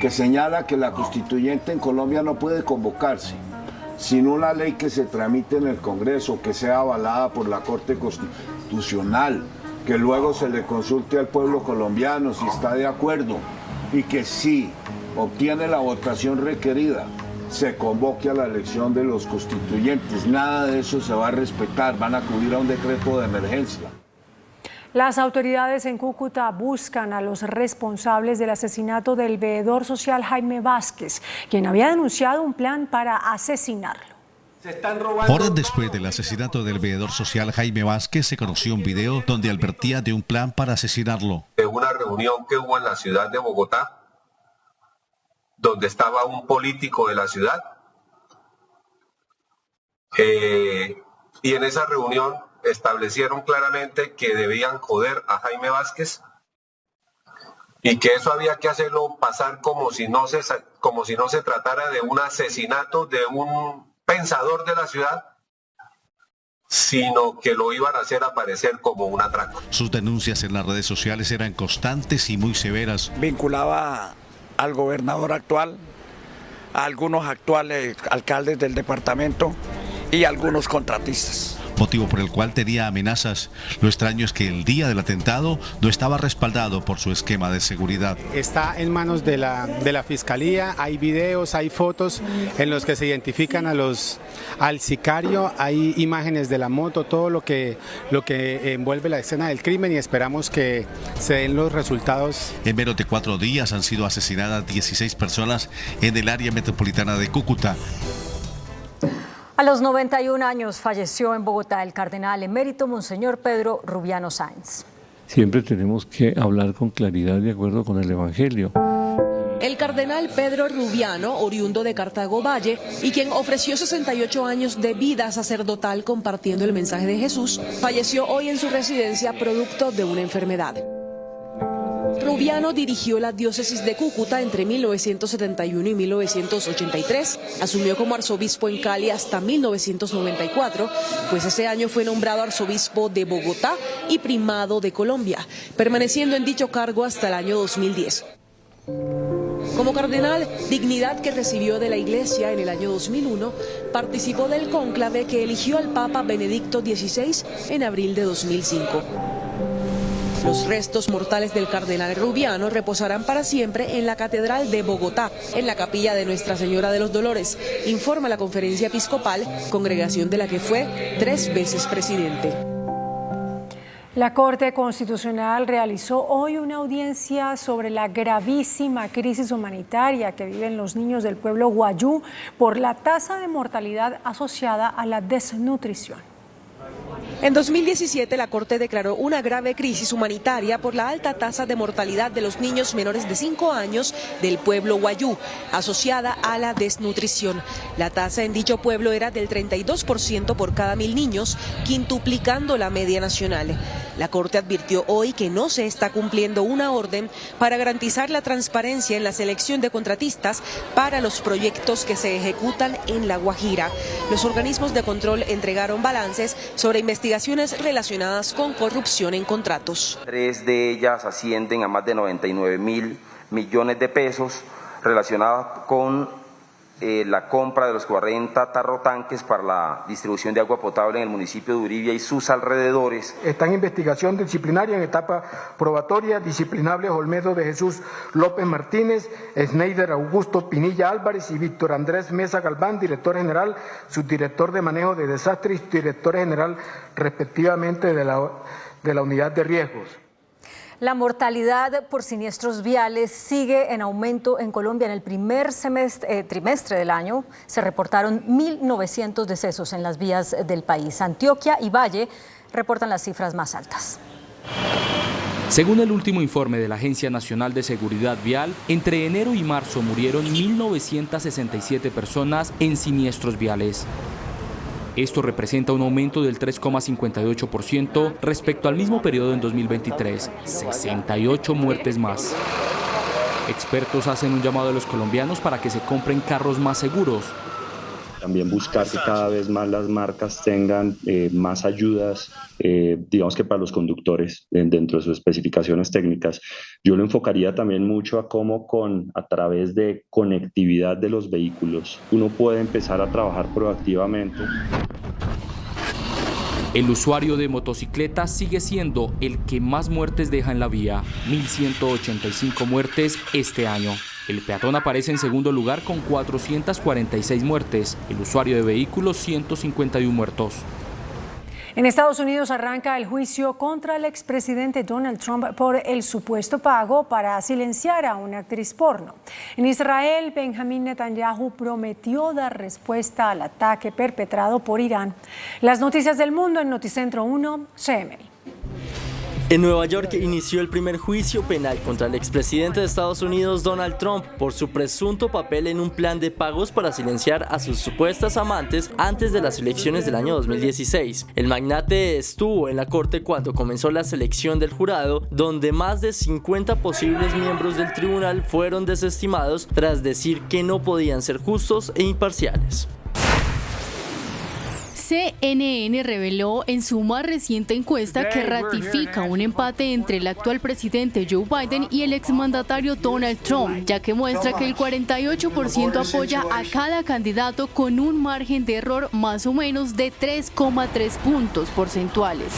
[SPEAKER 26] que señala que la constituyente en Colombia no puede convocarse sin una ley que se tramite en el Congreso, que sea avalada por la Corte Constitucional, que luego se le consulte al pueblo colombiano si está de acuerdo, y que si obtiene la votación requerida se convoque a la elección de los constituyentes. Nada de eso se va a respetar, van a acudir a un decreto de emergencia.
[SPEAKER 3] Las autoridades en Cúcuta buscan a los responsables del asesinato del veedor social Jaime Vázquez, quien había denunciado un plan para asesinarlo.
[SPEAKER 1] Horas después del asesinato del veedor social Jaime Vázquez, se conoció un video donde advertía de un plan para asesinarlo.
[SPEAKER 4] De una reunión que hubo en la ciudad de Bogotá, donde estaba un político de la ciudad, y en esa reunión establecieron claramente que debían joder a Jaime Vázquez y que eso había que hacerlo pasar como si no se tratara de un asesinato de un pensador de la ciudad, sino que lo iban a hacer aparecer como un atraco.
[SPEAKER 1] Sus denuncias en las redes sociales eran constantes y muy severas.
[SPEAKER 5] Vinculaba al gobernador actual, a algunos actuales alcaldes del departamento y a algunos contratistas.
[SPEAKER 1] Motivo por el cual tenía amenazas. Lo extraño es que el día del atentado no estaba respaldado por su esquema de seguridad.
[SPEAKER 8] Está en manos de la Fiscalía, hay videos, hay fotos en los que se identifican al sicario, hay imágenes de la moto, todo lo que envuelve la escena del crimen, y esperamos que se den los resultados.
[SPEAKER 1] En menos de 4 días han sido asesinadas 16 personas en el área metropolitana de Cúcuta.
[SPEAKER 2] A los 91 años falleció en Bogotá el cardenal emérito Monseñor Pedro Rubiano Sáenz.
[SPEAKER 11] Siempre tenemos que hablar con claridad de acuerdo con el Evangelio.
[SPEAKER 19] El cardenal Pedro Rubiano, oriundo de Cartago Valle, y quien ofreció 68 años de vida sacerdotal compartiendo el mensaje de Jesús, falleció hoy en su residencia producto de una enfermedad. Rubiano dirigió la diócesis de Cúcuta entre 1971 y 1983, asumió como arzobispo en Cali hasta 1994, pues ese año fue nombrado arzobispo de Bogotá y primado de Colombia, permaneciendo en dicho cargo hasta el año 2010. Como cardenal, dignidad que recibió de la Iglesia en el año 2001, participó del cónclave que eligió al Papa Benedicto XVI en abril de 2005. Los restos mortales del cardenal Rubiano reposarán para siempre en la Catedral de Bogotá, en la capilla de Nuestra Señora de los Dolores, informa la Conferencia Episcopal, congregación de la que fue 3 veces presidente.
[SPEAKER 3] La Corte Constitucional realizó hoy una audiencia sobre la gravísima crisis humanitaria que viven los niños del pueblo Wayuu por la tasa de mortalidad asociada a la desnutrición.
[SPEAKER 19] En 2017, la Corte declaró una grave crisis humanitaria por la alta tasa de mortalidad de los niños menores de 5 años del pueblo Wayuu, asociada a la desnutrición. La tasa en dicho pueblo era del 32% por cada 1.000 niños, quintuplicando la media nacional. La Corte advirtió hoy que no se está cumpliendo una orden para garantizar la transparencia en la selección de contratistas para los proyectos que se ejecutan en La Guajira. Los organismos de control entregaron balances sobre investigaciones relacionadas con corrupción en contratos.
[SPEAKER 12] 3 de ellas ascienden a más de 99.000 millones de pesos relacionadas con la compra de los 40 tarrotanques para la distribución de agua potable en el municipio de Uribia y sus alrededores.
[SPEAKER 13] Está en investigación disciplinaria en etapa probatoria disciplinables Olmedo de Jesús López Martínez, Sneider Augusto Pinilla Álvarez y Víctor Andrés Mesa Galván, director general, subdirector de manejo de desastres y director general respectivamente de la unidad de riesgos.
[SPEAKER 2] La mortalidad por siniestros viales sigue en aumento en Colombia. En el primer trimestre del año se reportaron 1.900 decesos en las vías del país. Antioquia y Valle reportan las cifras más altas.
[SPEAKER 6] Según el último informe de la Agencia Nacional de Seguridad Vial, entre enero y marzo murieron 1.967 personas en siniestros viales. Esto representa un aumento del 3,58% respecto al mismo periodo en 2023, 68 muertes más. Expertos hacen un llamado a los colombianos para que se compren carros más seguros.
[SPEAKER 17] También buscar que cada vez más las marcas tengan más ayudas, digamos que para los conductores dentro de sus especificaciones técnicas. Yo lo enfocaría también mucho a cómo a través de conectividad de los vehículos uno puede empezar a trabajar proactivamente.
[SPEAKER 6] El usuario de motocicleta sigue siendo el que más muertes deja en la vía, 1.185 muertes este año. El peatón aparece en segundo lugar con 446 muertes, el usuario de vehículos 151 muertos.
[SPEAKER 3] En Estados Unidos arranca el juicio contra el expresidente Donald Trump por el supuesto pago para silenciar a una actriz porno. En Israel, Benjamín Netanyahu prometió dar respuesta al ataque perpetrado por Irán. Las noticias del mundo en Noticentro 1, CMI.
[SPEAKER 7] En Nueva York inició el primer juicio penal contra el expresidente de Estados Unidos, Donald Trump, por su presunto papel en un plan de pagos para silenciar a sus supuestas amantes antes de las elecciones del año 2016. El magnate estuvo en la corte cuando comenzó la selección del jurado, donde más de 50 posibles miembros del tribunal fueron desestimados tras decir que no podían ser justos e imparciales.
[SPEAKER 15] CNN reveló en su más reciente encuesta que ratifica un empate entre el actual presidente Joe Biden y el exmandatario Donald Trump, ya que muestra que el 48% apoya a cada candidato con un margen de error más o menos de 3,3 puntos porcentuales.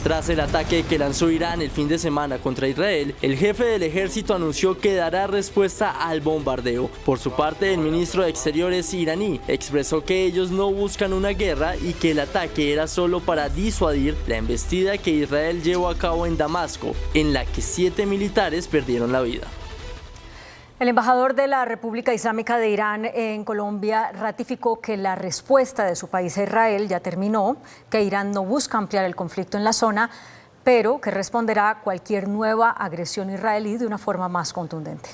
[SPEAKER 7] Tras el ataque que lanzó Irán el fin de semana contra Israel, el jefe del ejército anunció que dará respuesta al bombardeo. Por su parte, el ministro de Exteriores iraní expresó que ellos no buscan una guerra y que el ataque era solo para disuadir la embestida que Israel llevó a cabo en Damasco, en la que 7 militares perdieron la vida.
[SPEAKER 2] El embajador de la República Islámica de Irán en Colombia ratificó que la respuesta de su país a Israel ya terminó, que Irán no busca ampliar el conflicto en la zona, pero que responderá a cualquier nueva agresión israelí de una forma más contundente.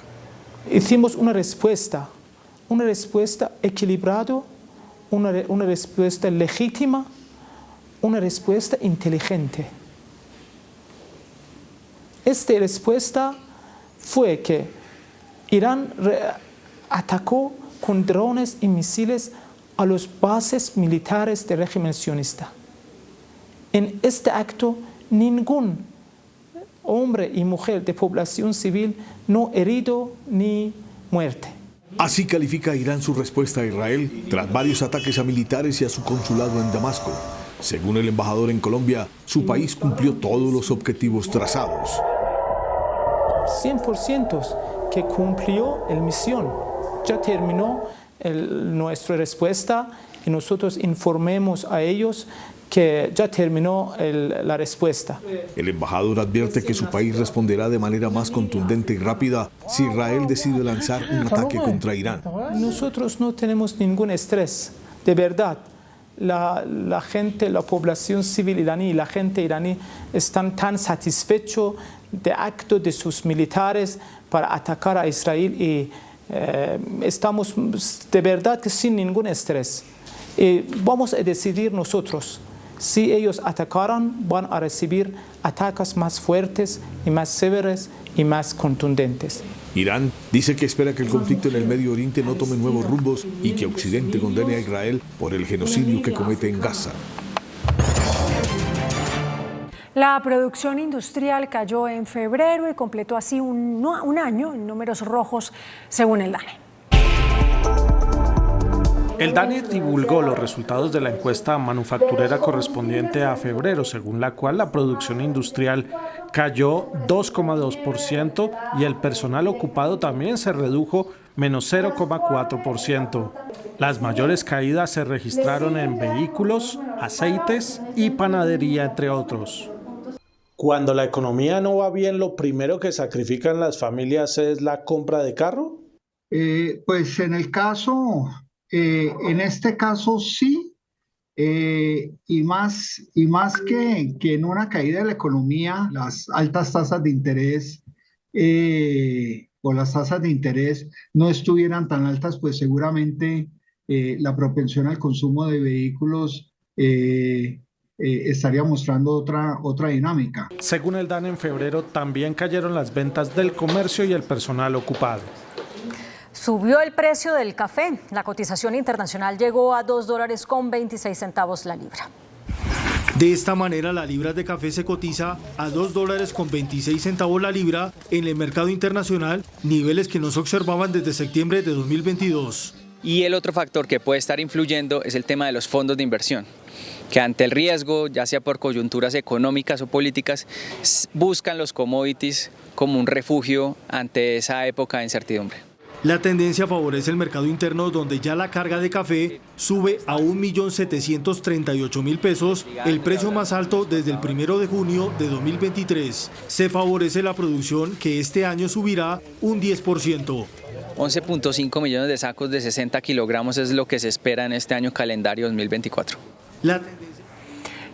[SPEAKER 16] Hicimos una respuesta equilibrada, una respuesta legítima, una respuesta inteligente. Esta respuesta fue que Irán atacó con drones y misiles a las bases militares del régimen sionista. En este acto, ningún hombre y mujer de población civil no herido ni muerte.
[SPEAKER 28] Así califica Irán su respuesta a Israel tras varios ataques a militares y a su consulado en Damasco. Según el embajador en Colombia, su país cumplió todos los objetivos trazados.
[SPEAKER 16] 100% que cumplió la misión. Ya terminó nuestra respuesta y nosotros informemos a ellos que ya terminó la respuesta.
[SPEAKER 28] El embajador advierte que su país responderá de manera más contundente y rápida si Israel decide lanzar un ataque contra Irán.
[SPEAKER 16] Nosotros no tenemos ningún estrés, de verdad. La gente, la población civil iraní y la gente iraní están tan satisfechos de actos de sus militares para atacar a Israel y estamos de verdad que sin ningún estrés. Vamos a decidir nosotros. Si ellos atacaran, van a recibir ataques más fuertes y más severos y más contundentes.
[SPEAKER 28] Irán dice que espera que el conflicto en el Medio Oriente no tome nuevos rumbos y que Occidente condene a Israel por el genocidio que comete en Gaza.
[SPEAKER 3] La producción industrial cayó en febrero y completó así un año en números rojos, según el DANE.
[SPEAKER 18] El DANE divulgó los resultados de la encuesta manufacturera correspondiente a febrero, según la cual la producción industrial cayó 2,2% y el personal ocupado también se redujo menos 0,4%. Las mayores caídas se registraron en vehículos, aceites y panadería, entre otros.
[SPEAKER 20] Cuando la economía no va bien, ¿lo primero que sacrifican las familias es la compra de carro?
[SPEAKER 21] Pues en este caso sí, y más que en una caída de la economía, las altas tasas de interés o las tasas de interés no estuvieran tan altas, pues seguramente la propensión al consumo de vehículos estaría mostrando otra dinámica.
[SPEAKER 18] Según el DANE, en febrero también cayeron las ventas del comercio y el personal ocupado.
[SPEAKER 2] Subió el precio del café. La cotización internacional llegó a $2.26 la libra.
[SPEAKER 22] De esta manera, la libra de café se cotiza a $2.26 la libra en el mercado internacional, niveles que no se observaban desde septiembre de 2022.
[SPEAKER 24] Y el otro factor que puede estar influyendo es el tema de los fondos de inversión, que ante el riesgo, ya sea por coyunturas económicas o políticas, buscan los commodities como un refugio ante esa época de incertidumbre.
[SPEAKER 22] La tendencia favorece el mercado interno, donde ya la carga de café sube a 1.738.000 pesos, el precio más alto desde el 1 de junio de 2023. Se favorece la producción, que este año subirá un 10%.
[SPEAKER 24] 11.5 millones de sacos de 60 kilogramos es lo que se espera en este año calendario 2024.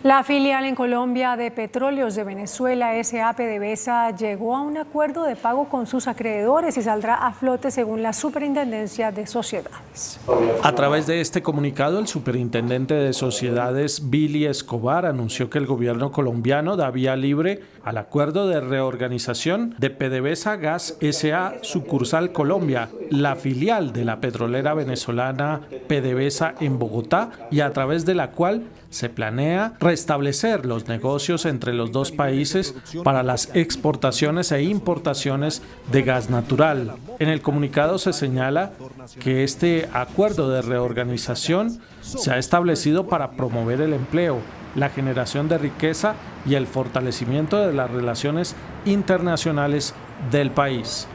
[SPEAKER 3] La filial en Colombia de Petróleos de Venezuela, S.A. PDVSA, llegó a un acuerdo de pago con sus acreedores y saldrá a flote según la Superintendencia de Sociedades.
[SPEAKER 18] A través de este comunicado, el superintendente de Sociedades, Billy Escobar, anunció que el gobierno colombiano da vía libre al acuerdo de reorganización de PDVSA Gas S.A. sucursal Colombia, la filial de la petrolera venezolana PDVSA en Bogotá, y a través de la cual se planea restablecer los negocios entre los dos países para las exportaciones e importaciones de gas natural. En el comunicado se señala que este acuerdo de reorganización se ha establecido para promover el empleo, la generación de riqueza y el fortalecimiento de las relaciones internacionales del país.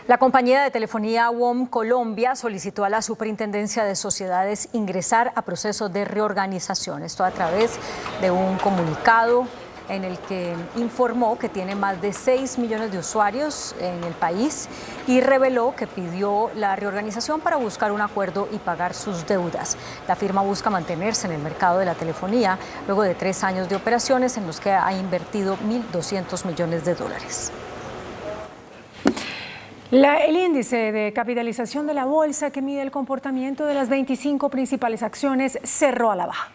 [SPEAKER 2] La compañía de telefonía WOM Colombia solicitó a la Superintendencia de Sociedades ingresar a proceso de reorganización. Esto a través de un comunicado en el que informó que tiene más de 6 millones de usuarios en el país y reveló que pidió la reorganización para buscar un acuerdo y pagar sus deudas. La firma busca mantenerse en el mercado de la telefonía luego de 3 años de operaciones en los que ha invertido $1.200 millones.
[SPEAKER 3] El índice de capitalización de la bolsa, que mide el comportamiento de las 25 principales acciones, cerró a la baja.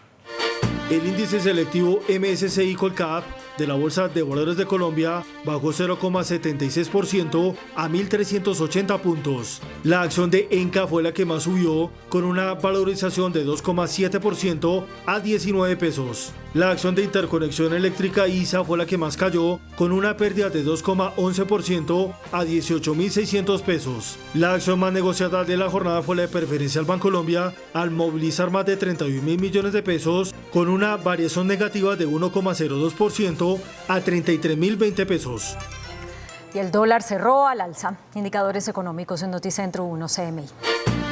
[SPEAKER 22] El índice selectivo MSCI Colcap de la Bolsa de Valores de Colombia bajó 0,76% a 1.380 puntos. La acción de Enca fue la que más subió, con una valorización de 2,7% a 19 pesos. La acción de Interconexión Eléctrica ISA fue la que más cayó, con una pérdida de 2,11% a 18.600 pesos. La acción más negociada de la jornada fue la de Preferencial Bancolombia, al movilizar más de 31.000 millones de pesos, con una variación negativa de 1,02% a 33.020 pesos.
[SPEAKER 2] Y el dólar cerró al alza. Indicadores económicos en Noticentro 1 CMI.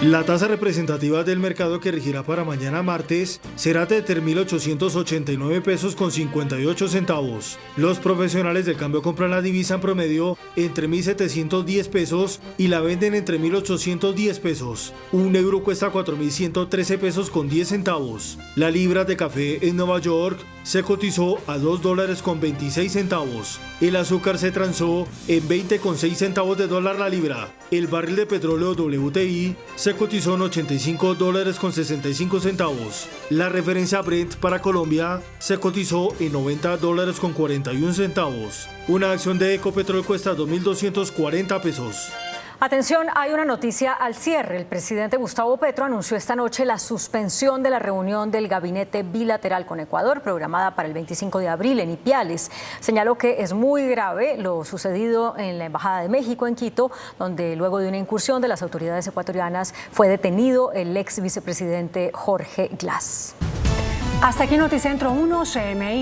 [SPEAKER 22] La tasa representativa del mercado, que regirá para mañana martes, será de 3.889 pesos con 58 centavos. Los profesionales del cambio compran la divisa en promedio entre 1.710 pesos y la venden entre 1.810 pesos. Un euro cuesta 4.113 pesos con 10 centavos. La libra de café en Nueva York se cotizó a $2.26. El azúcar se transó en 20,6 centavos de dólar la libra. El barril de petróleo WTI se cotizó en $85.65. La referencia Brent para Colombia se cotizó en $90.41. Una acción de Ecopetrol cuesta 2.240 pesos.
[SPEAKER 2] Atención, hay una noticia al cierre. El presidente Gustavo Petro anunció esta noche la suspensión de la reunión del gabinete bilateral con Ecuador, programada para el 25 de abril en Ipiales. Señaló que es muy grave lo sucedido en la Embajada de México en Quito, donde luego de una incursión de las autoridades ecuatorianas fue detenido el ex vicepresidente Jorge Glass.
[SPEAKER 3] Hasta aquí Noticentro 1 CMI.